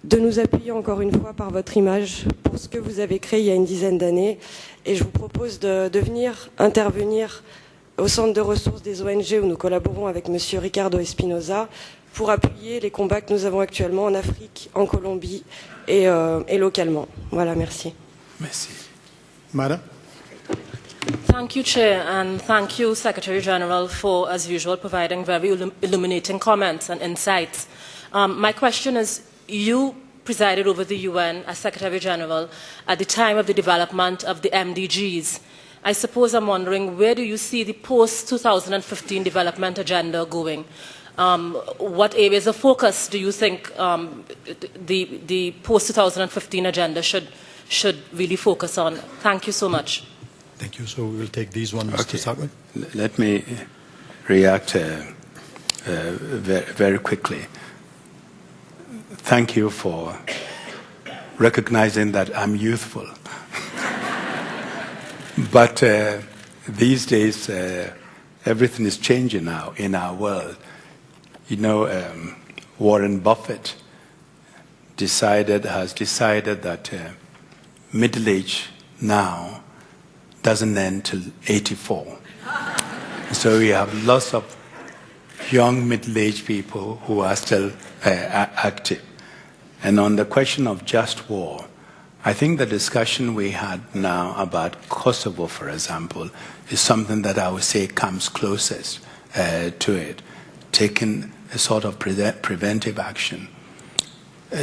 de nous appuyer encore une fois par votre image pour ce que vous avez créé il y a une dizaine d'années. Et je vous propose de venir intervenir au centre de ressources des ONG où nous collaborons avec Monsieur Ricardo Espinosa pour appuyer les combats que nous avons actuellement en Afrique, en Colombie et localement. Voilà, merci. Merci. Madam. Thank you, Chair, and thank you, Secretary General, for, as usual, providing very illuminating comments and insights. My question is, you presided over the UN as Secretary General at the time of the development of the MDGs. I suppose I'm wondering, where do you see the post-2015 development agenda going? What areas of focus do you think the post-2015 agenda should really focus on? Thank you so much. Thank you. So we will take these ones to start with. Let me react very quickly. Thank you for recognizing that I'm youthful. But these days, everything is changing now in our world. You know, Warren Buffett has decided that middle age now doesn't end till 84. So we have lots of young middle-aged people who are still active. And on the question of just war, I think the discussion we had now about Kosovo, for example, is something that I would say comes closest to it. Taking a sort of preventive action,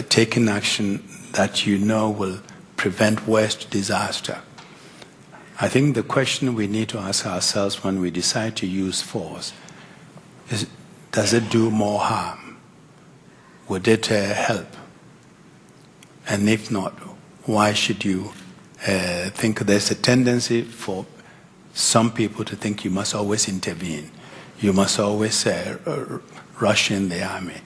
taking action that you know will prevent worst disaster. I think the question we need to ask ourselves when we decide to use force is, does it do more harm? Would it help? And if not, why should you think there's a tendency for some people to think you must always intervene, you must always rush in the army,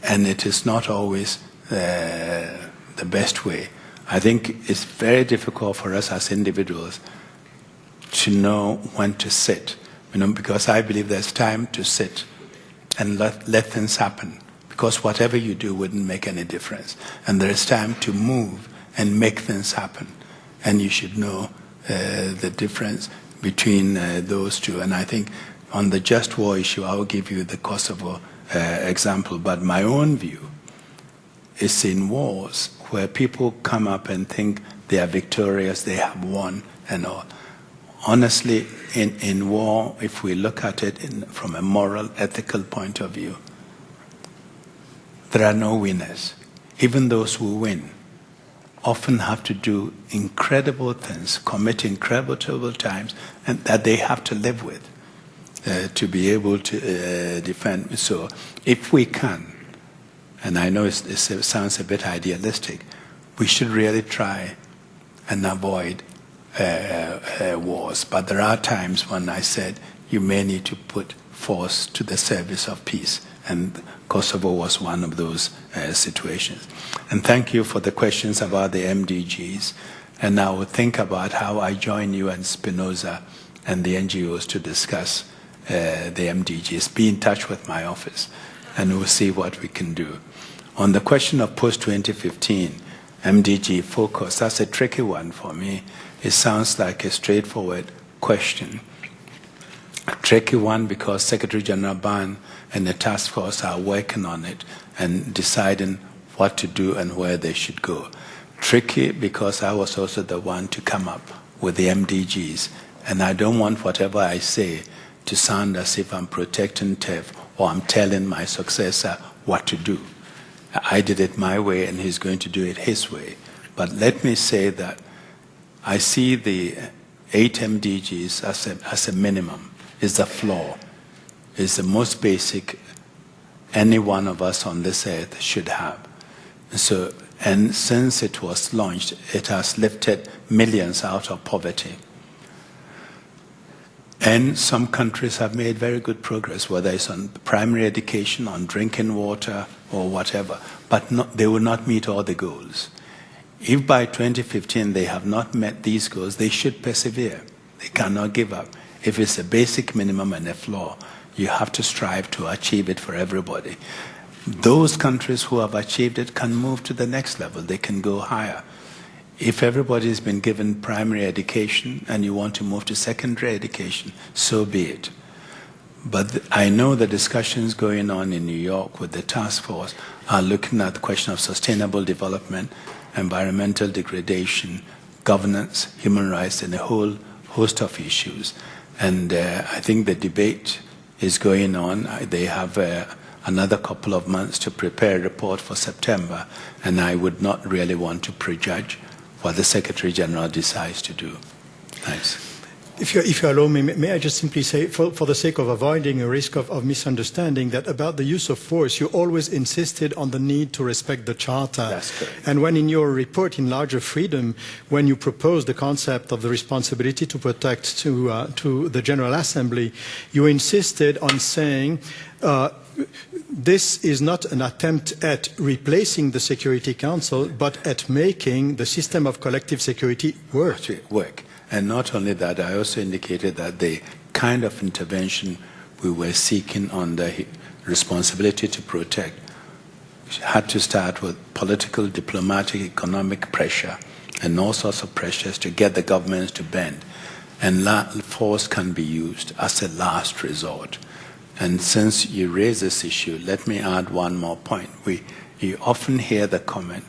and it is not always the best way. I think it's very difficult for us as individuals to know when to sit, because I believe there's time to sit and let things happen, because whatever you do wouldn't make any difference. And there is time to move and make things happen. And you should know the difference between those two. And I think on the just war issue, I will give you the Kosovo example. But my own view is in wars where people come up and think they are victorious, they have won and all. Honestly, in war, if we look at it from a moral, ethical point of view, there are no winners. Even those who win often have to do incredible things, commit incredible times, and that they have to live with to be able to defend. So if we can, and I know it sounds a bit idealistic, we should really try and avoid wars. But there are times when I said you may need to put force to the service of peace. And Kosovo was one of those situations. And thank you for the questions about the MDGs. And I will think about how I join you and Spinoza and the NGOs to discuss the MDGs. Be in touch with my office, and we'll see what we can do. On the question of post-2015, MDG focus, that's a tricky one for me. It sounds like a straightforward question. A tricky one because Secretary General Ban and the task force are working on it and deciding what to do and where they should go. Tricky because I was also the one to come up with the MDGs, and I don't want whatever I say to sound as if I'm protecting TEF or I'm telling my successor what to do. I did it my way and he's going to do it his way. But let me say that I see the 8 MDGs as a minimum. Is the floor, is the most basic any one of us on this earth should have. So, and since it was launched, it has lifted millions out of poverty. And some countries have made very good progress, whether it's on primary education, on drinking water, or whatever. But they will not meet all the goals. If by 2015 they have not met these goals, they should persevere. They cannot give up. If it's a basic minimum and a floor, you have to strive to achieve it for everybody. Those countries who have achieved it can move to the next level. They can go higher. If everybody's been given primary education and you want to move to secondary education, so be it. But I know the discussions going on in New York with the task force are looking at the question of sustainable development, environmental degradation, governance, human rights, and a whole host of issues. And I think the debate is going on. They have another couple of months to prepare a report for September, and I would not really want to prejudge what the Secretary General decides to do. Thanks. If you allow me, may I just simply say, for the sake of avoiding a risk of misunderstanding, that about the use of force, you always insisted on the need to respect the Charter. That's correct. And when in your report, in Larger Freedom, when you proposed the concept of the responsibility to protect to the General Assembly, you insisted on saying, this is not an attempt at replacing the Security Council, but at making the system of collective security work. And not only that, I also indicated that the kind of intervention we were seeking on the responsibility to protect had to start with political, diplomatic, economic pressure, and all sorts of pressures to get the governments to bend. And force can be used as a last resort. And since you raise this issue, let me add one more point. You often hear the comment,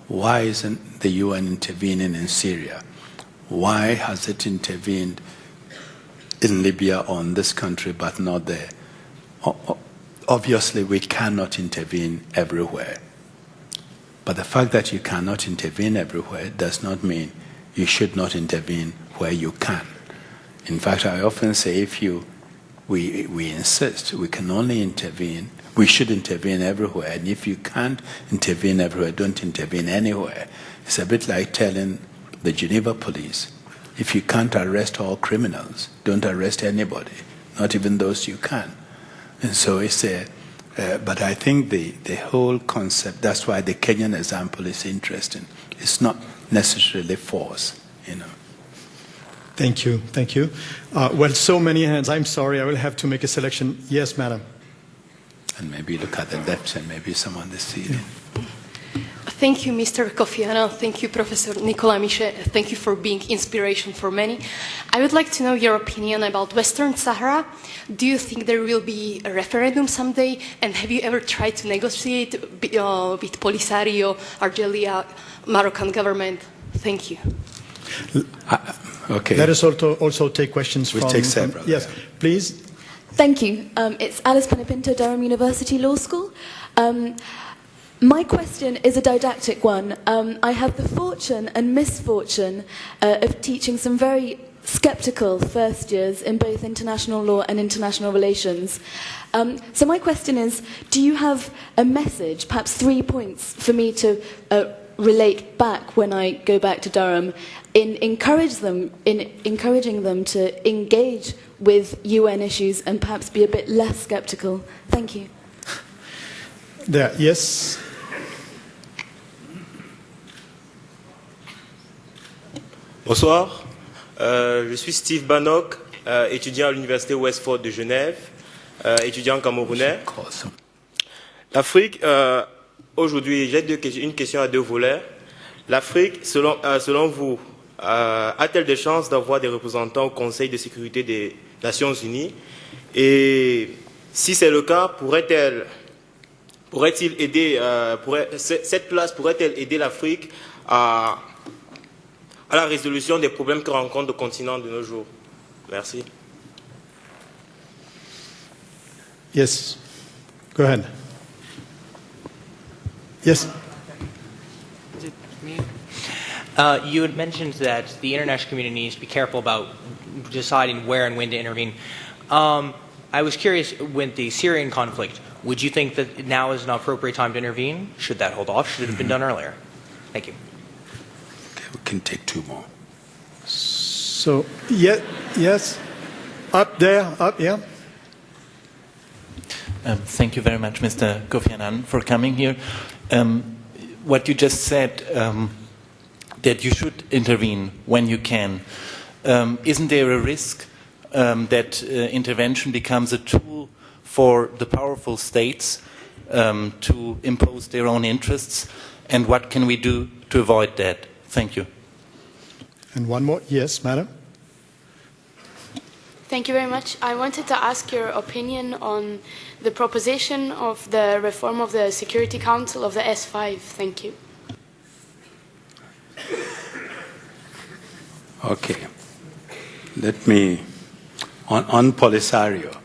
why isn't the UN intervening in Syria? Why has it intervened in Libya or in this country but not there? Obviously, we cannot intervene everywhere. But the fact that you cannot intervene everywhere does not mean you should not intervene where you can. In fact, I often say we insist we can only intervene, we should intervene everywhere, and if you can't intervene everywhere, don't intervene anywhere. It's a bit like telling the Geneva police, if you can't arrest all criminals, don't arrest anybody, not even those you can. And so it's but I think the whole concept, that's why the Kenyan example is interesting. It's not necessarily force, you know. Thank you, thank you. Well, so many hands. I'm sorry, I will have to make a selection. Yes, madam. And maybe look at the left and maybe someone this seat. Yeah. Thank you, Mr. Kofi Annan. Thank you, Professor Nicolas Michel. Thank you for being inspiration for many. I would like to know your opinion about Western Sahara. Do you think there will be a referendum someday? And have you ever tried to negotiate with Polisario, Algeria, Moroccan government? Thank you. Okay. Let us also take questions we'll from... take several. Yes, please. Thank you. It's Alice Panepinto, Durham University Law School. My question is a didactic one. I have the fortune and misfortune of teaching some very sceptical first years in both international law and international relations. So my question is, do you have a message, perhaps 3 points for me to relate back when I go back to Durham, in encouraging them to engage with UN issues and perhaps be a bit less sceptical? Thank you. There, yes. Bonsoir, je suis Steve Bannock étudiant à l'Université Westford de Genève, étudiant camerounais. L'Afrique, aujourd'hui, j'ai une question à deux volets. L'Afrique, selon vous, a-t-elle des chances d'avoir des représentants au Conseil de sécurité des Nations Unies? Et si c'est le cas, cette place pourrait-elle aider l'Afrique à la résolution des problèmes que rencontre le continent de nos jours? Merci. Yes. Go ahead. Yes. You had mentioned that the international community needs to be careful about deciding where and when to intervene. I was curious, with the Syrian conflict, would you think that now is an appropriate time to intervene? Should that hold off? Should it have been done earlier? Thank you. Okay, we can take two more. So, yes. Up there, yeah. Thank you very much, Mr. Kofi Annan, for coming here. What you just said, that you should intervene when you can. Isn't there a risk that intervention becomes a tool for the powerful states to impose their own interests? And what can we do to avoid that? Thank you. And one more. Yes, madam. Thank you very much. I wanted to ask your opinion on the proposition of the reform of the Security Council of the S5. Thank you. Okay. Let me, on Polisario,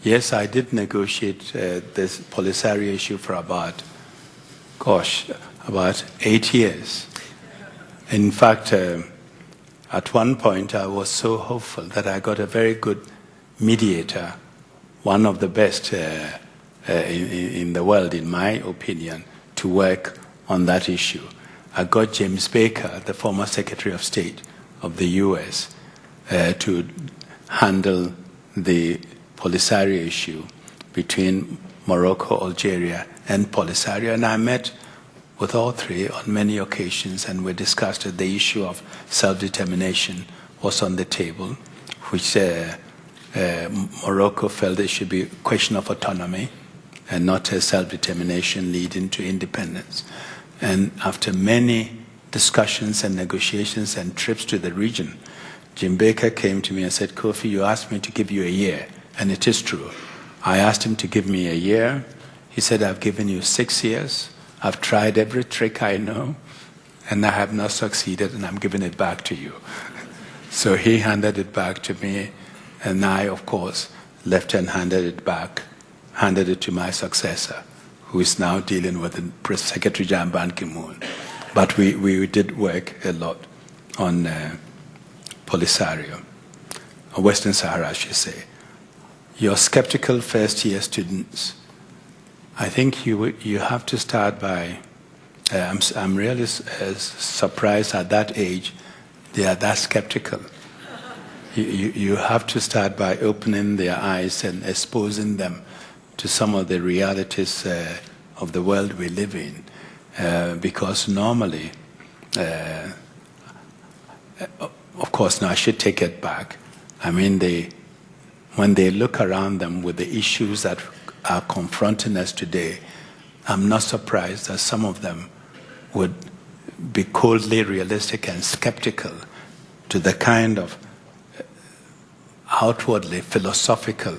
yes, I did negotiate this Polisario issue for about 8 years. In fact, at one point, I was so hopeful that I got a very good mediator, one of the best in the world, in my opinion, to work on that issue. I got James Baker, the former Secretary of State of the US, to handle the Polisario issue between Morocco, Algeria, and Polisario. And I met with all three on many occasions, and we discussed that the issue of self-determination was on the table, which Morocco felt it should be a question of autonomy and not a self-determination leading to independence. And after many discussions and negotiations and trips to the region, Jim Baker came to me and said, Kofi, you asked me to give you a year, and it is true. I asked him to give me a year. He said, I've given you 6 years. I've tried every trick I know, and I have not succeeded, and I'm giving it back to you. So he handed it back to me, and I, of course, left and handed it to my successor, who is now dealing with the Press Secretary Jan Ban Ki-moon. But we did work a lot on Polisario, or Western Sahara, I should say. Your skeptical first-year students, I think you have to start by, I'm really surprised at that age they are that skeptical. You have to start by opening their eyes and exposing them to some of the realities of the world we live in. Because normally, of course, now I should take it back. I mean, when they look around them with the issues that are confronting us today, I'm not surprised that some of them would be coldly realistic and skeptical to the kind of outwardly philosophical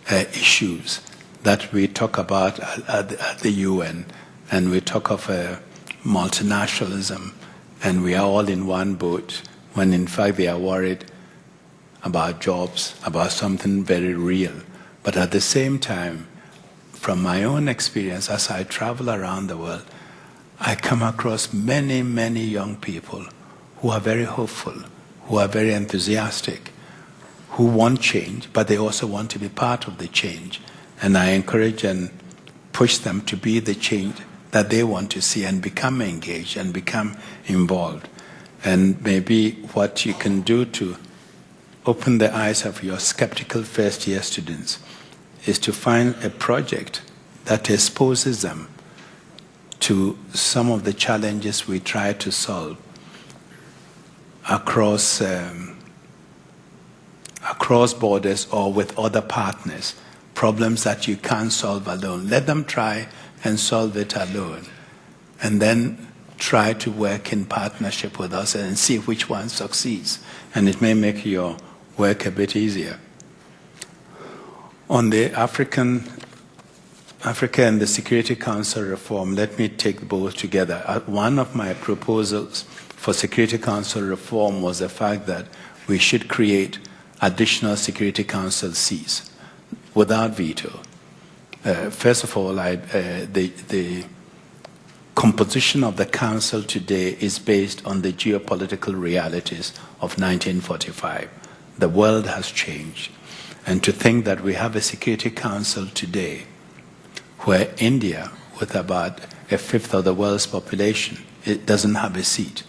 issues that we talk about at the UN, and we talk of multinationalism, and we are all in one boat, when in fact they are worried about jobs, about something very real. But at the same time, from my own experience, as I travel around the world, I come across many, many young people who are very hopeful, who are very enthusiastic, who want change, but they also want to be part of the change. And I encourage and push them to be the change that they want to see and become engaged and become involved. And maybe what you can do to open the eyes of your skeptical first-year students is to find a project that exposes them to some of the challenges we try to cross borders or with other partners, problems that you can't solve alone. Let them try and solve it alone, and then try to work in partnership with us and see which one succeeds. And it may make your work a bit easier. On the Africa and the Security Council reform, let me take both together. One of my proposals for Security Council reform was the fact that we should create additional Security Council seats without veto. First of all, the composition of the Council today is based on the geopolitical realities of 1945. The world has changed. And to think that we have a Security Council today where India, with about a fifth of the world's population, it doesn't have a seat.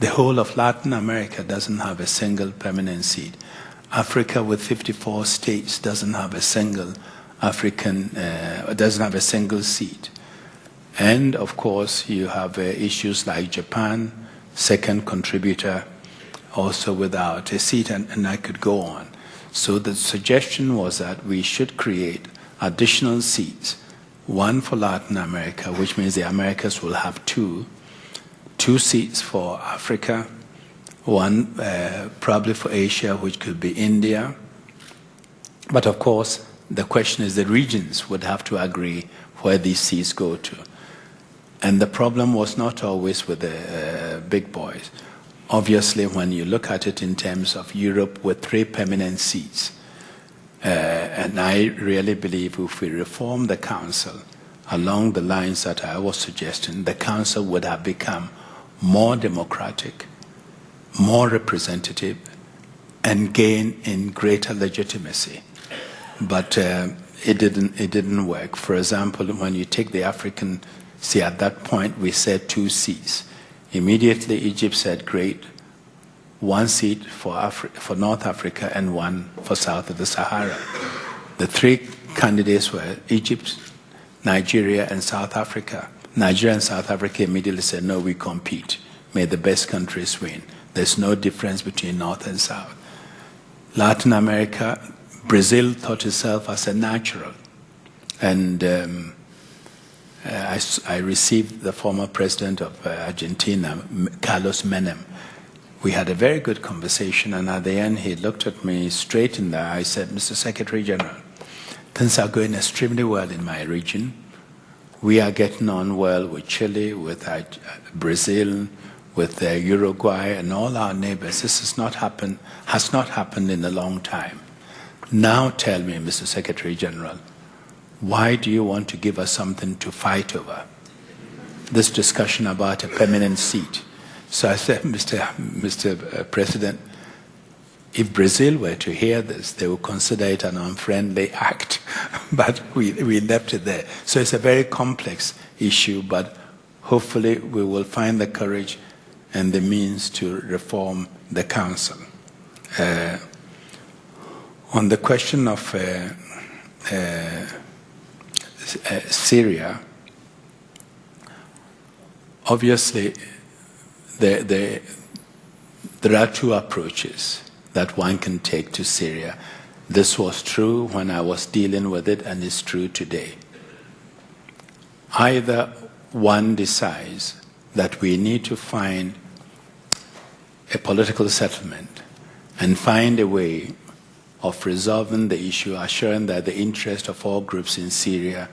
The whole of Latin America doesn't have a single permanent seat. Africa, with 54 states, doesn't have a single seat. And of course, you have issues like Japan, second contributor, also without a seat, and I could go on. So the suggestion was that we should create additional seats, one for Latin America, which means the Americas will have two seats for Africa, one probably for Asia, which could be India. But of course, the question is the regions would have to agree where these seats go to. And the problem was not always with the big boys. Obviously, when you look at it in terms of Europe with 3 permanent seats, and I really believe if we reform the Council along the lines that I was suggesting, the Council would have become more democratic, more representative, and gain in greater legitimacy. But it didn't work. For example, when you take the African, see, at that point we said 2 seats. Immediately Egypt said, great, 1 seat for North Africa and 1 for south of the Sahara. The 3 candidates were Egypt, Nigeria, and South Africa. Nigeria and South Africa immediately said, no, we compete. May the best countries win. There's no difference between North and South. Latin America, Brazil thought itself as a natural. And I received the former president of Argentina, Carlos Menem. We had a very good conversation, and at the end he looked at me straight in the eye. I said, Mr. Secretary General, things are going extremely well in my region. We are getting on well with Chile, with Brazil, with Uruguay, and all our neighbors. This has not happened in a long time. Now tell me, Mr. Secretary General, why do you want to give us something to fight over? This discussion about a permanent seat. So I said, Mr. President, if Brazil were to hear this, they would consider it an unfriendly act. But we left it there. So it's a very complex issue, but hopefully we will find the courage and the means to reform the Council. On the question of Syria, obviously there are 2 approaches that one can take to Syria. This was true when I was dealing with it, and it's true today. Either one decides that we need to find a political settlement and find a way of resolving the issue, assuring that the interest of all groups in Syria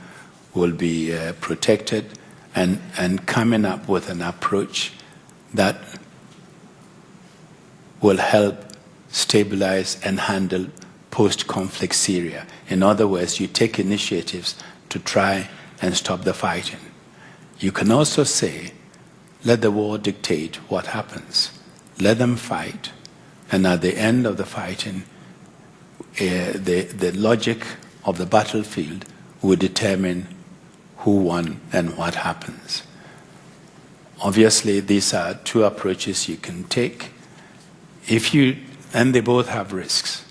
will be protected, and coming up with an approach that will help stabilize and handle post-conflict Syria. In other words, you take initiatives to try and stop the fighting. You can also say, let the war dictate what happens. Let them fight, and at the end of the fighting, the logic of the battlefield will determine who won and what happens. Obviously, these are 2 approaches you can take. And they both have risks.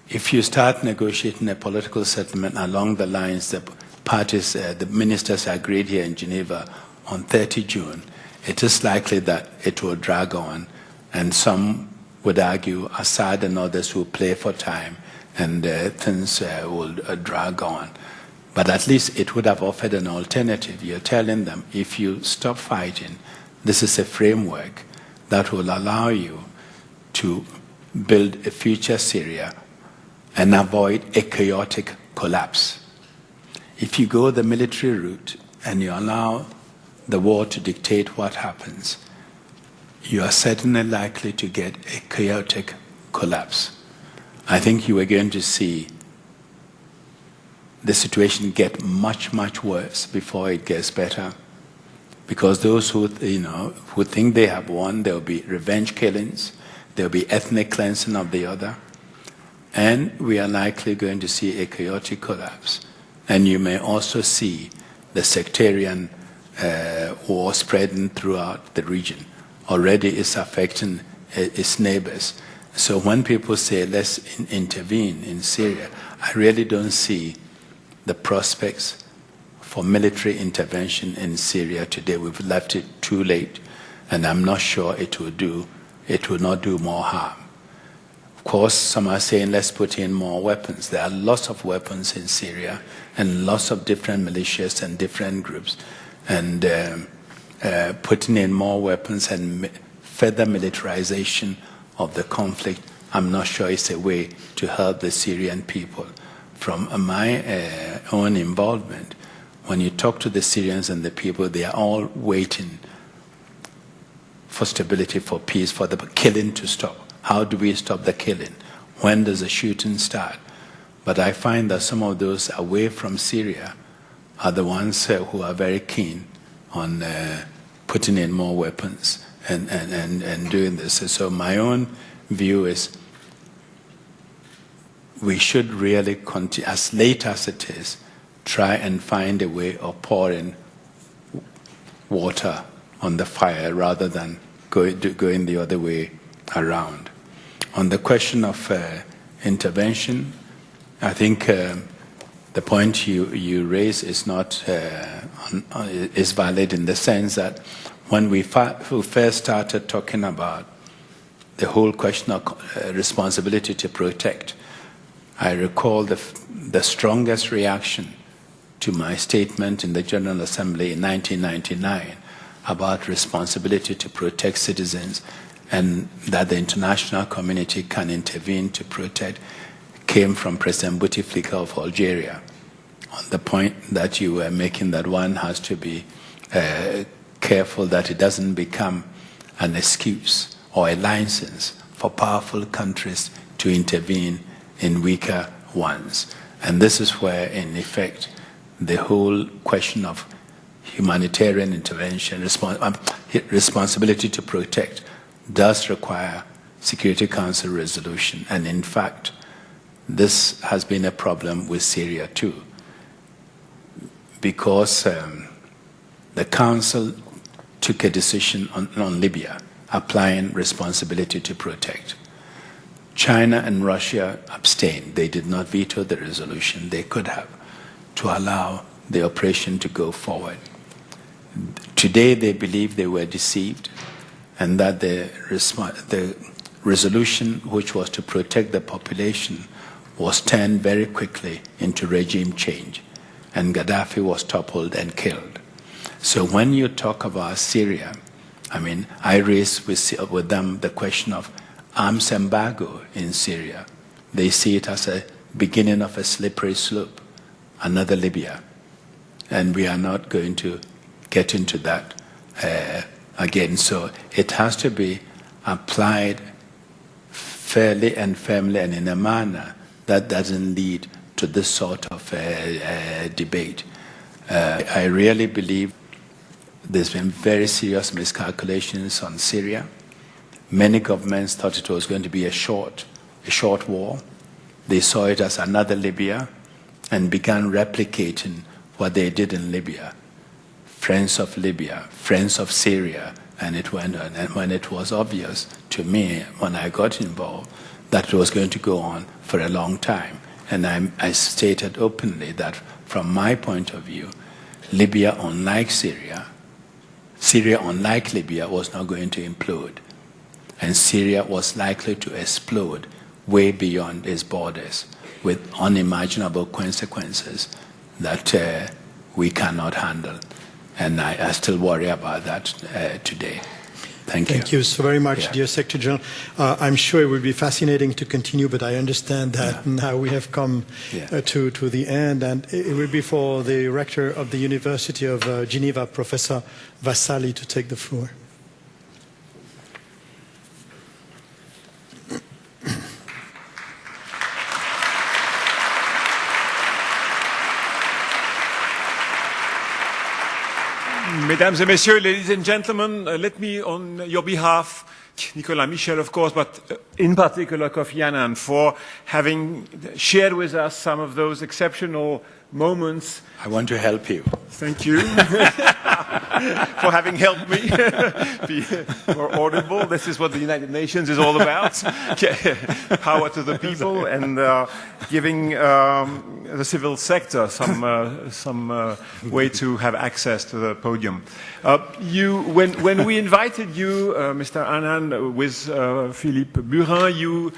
If you start negotiating a political settlement along the lines the parties, the ministers agreed here in Geneva on 30 June, it is likely that it will drag on, and some would argue Assad and others will play for time and things will drag on. But at least it would have offered an alternative. You're telling them, if you stop fighting, this is a framework that will allow you to build a future Syria and avoid a chaotic collapse. If you go the military route and you allow the war to dictate what happens, you are certainly likely to get a chaotic collapse. I think you are going to see the situation get much, much worse before it gets better. Because those who, who think they have won, there will be revenge killings, there will be ethnic cleansing of the other, and we are likely going to see a chaotic collapse. And you may also see the sectarian war spreading throughout the region. Already it's affecting its neighbors. So when people say let's intervene in Syria, I really don't see the prospects for military intervention in Syria today. We've left it too late, and I'm not sure it will not do more harm. Of course, some are saying let's put in more weapons. There are lots of weapons in Syria and lots of different militias and different groups. And putting in more weapons and further militarization of the conflict, I'm not sure it's a way to help the Syrian people. From my own involvement, when you talk to the Syrians and the people, they are all waiting for stability, for peace, for the killing to stop. How do we stop the killing? When does the shooting start? But I find that some of those away from Syria are the ones who are very keen on putting in more weapons and doing this. So my own view is we should really continue, as late as it is, try and find a way of pouring water on the fire rather than going the other way around. On the question of intervention, I think the point you raise is not is valid in the sense that when we first started talking about the whole question of responsibility to protect, I recall the strongest reaction to my statement in the General Assembly in 1999 about responsibility to protect citizens and that the international community can intervene to protect came from President Bouteflika of Algeria, on the point that you were making that one has to be careful that it doesn't become an excuse or a license for powerful countries to intervene in weaker ones. And this is where, in effect, the whole question of humanitarian intervention, responsibility to protect, does require Security Council resolution. And in fact, this has been a problem with Syria too, because the Council took a decision on Libya, applying responsibility to protect. China and Russia abstained. They did not veto the resolution. They could have, to allow the operation to go forward. Today they believe they were deceived and that the resolution, which was to protect the population, was turned very quickly into regime change, and Gaddafi was toppled and killed. So when you talk about Syria, I raise with them the question of arms embargo in Syria. They see it as a beginning of a slippery slope, another Libya. And we are not going to get into that again. So it has to be applied fairly and firmly and in a manner that doesn't lead to this sort of debate. I really believe there's been very serious miscalculations on Syria. Many governments thought it was going to be a short war. They saw it as another Libya and began replicating what they did in Libya. Friends of Libya, friends of Syria, and it went on. And when it was obvious to me, when I got involved, that it was going to go on for a long time. And I stated openly that from my point of view, Libya, unlike Syria, unlike Libya, was not going to implode. and Syria was likely to explode way beyond its borders with unimaginable consequences that we cannot handle. And I still worry about that today. Thank you. Thank you so very much, dear Secretary General. I'm sure it will be fascinating to continue, but I understand that now we have come to the end, and it will be for the Rector of the University of Geneva, Professor Vassalli, to take the floor. Mesdames et Messieurs, ladies and gentlemen, let me, on your behalf, Nicolas, Michel, of course, but in particular Kofi Annan, for having shared with us some of those exceptional moments. I want to help you. Thank you for having helped me be more audible. This is what the United Nations is all about. Power to the people and giving the civil sector some way to have access to the podium. When we invited you, Mr. Annan, with Philippe Burin, you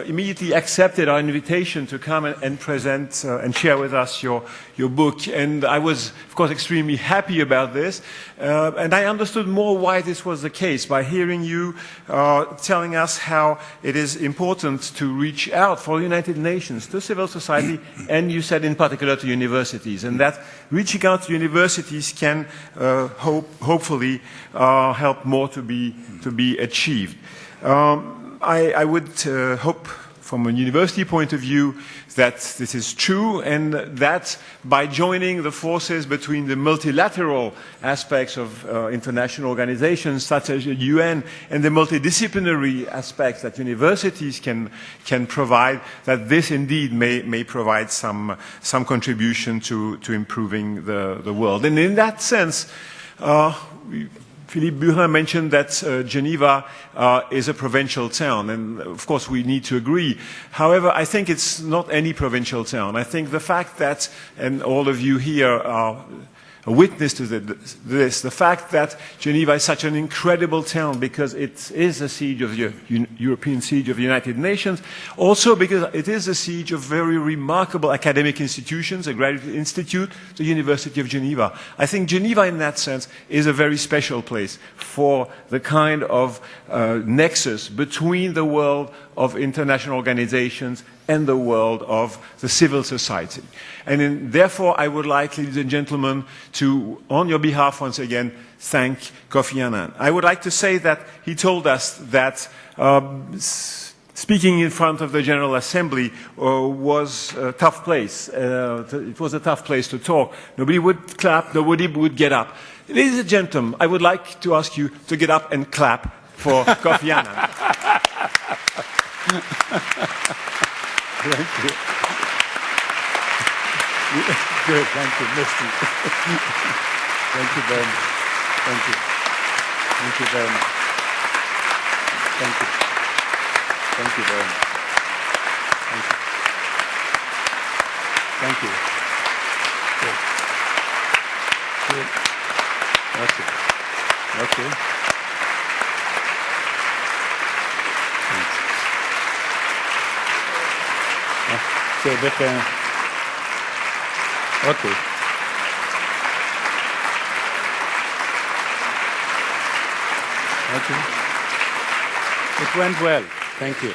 immediately accepted our invitation to come and present and share with us your book. And I was, of course, extremely happy about this. And I understood more why this was the case by hearing you telling us how it is important to reach out for the United Nations, to civil society, and you said in particular to universities, and that reaching out to universities can hopefully help more to be achieved. I would hope from a university point of view that this is true, and that by joining the forces between the multilateral aspects of international organizations such as the UN and the multidisciplinary aspects that universities can provide, that this indeed may provide some contribution to improving the world. And in that sense, Philippe Burin mentioned that Geneva is a provincial town, and of course we need to agree. However, I think it's not any provincial town. I think the fact that, and all of you here are a witness to this, the fact that Geneva is such an incredible town because it is a siege of the European siege of the United Nations, also because it is a siege of very remarkable academic institutions, a graduate institute, the University of Geneva. I think Geneva in that sense is a very special place for the kind of nexus between the world of international organizations and the world of the civil society. And therefore, I would like, ladies and gentlemen, to, on your behalf once again, thank Kofi Annan. I would like to say that he told us that speaking in front of the General Assembly was a tough place. It was a tough place to talk. Nobody would clap, nobody would get up. Ladies and gentlemen, I would like to ask you to get up and clap for Kofi Annan. Thank you. Good, thank you, Misty. Thank you very much. Thank you. Thank you very much. Thank you. Thank you very much. Thank you. Thank you. Good. Good. Okay. Okay. Thanks. C'est different. Okay. Okay. It went well. Thank you.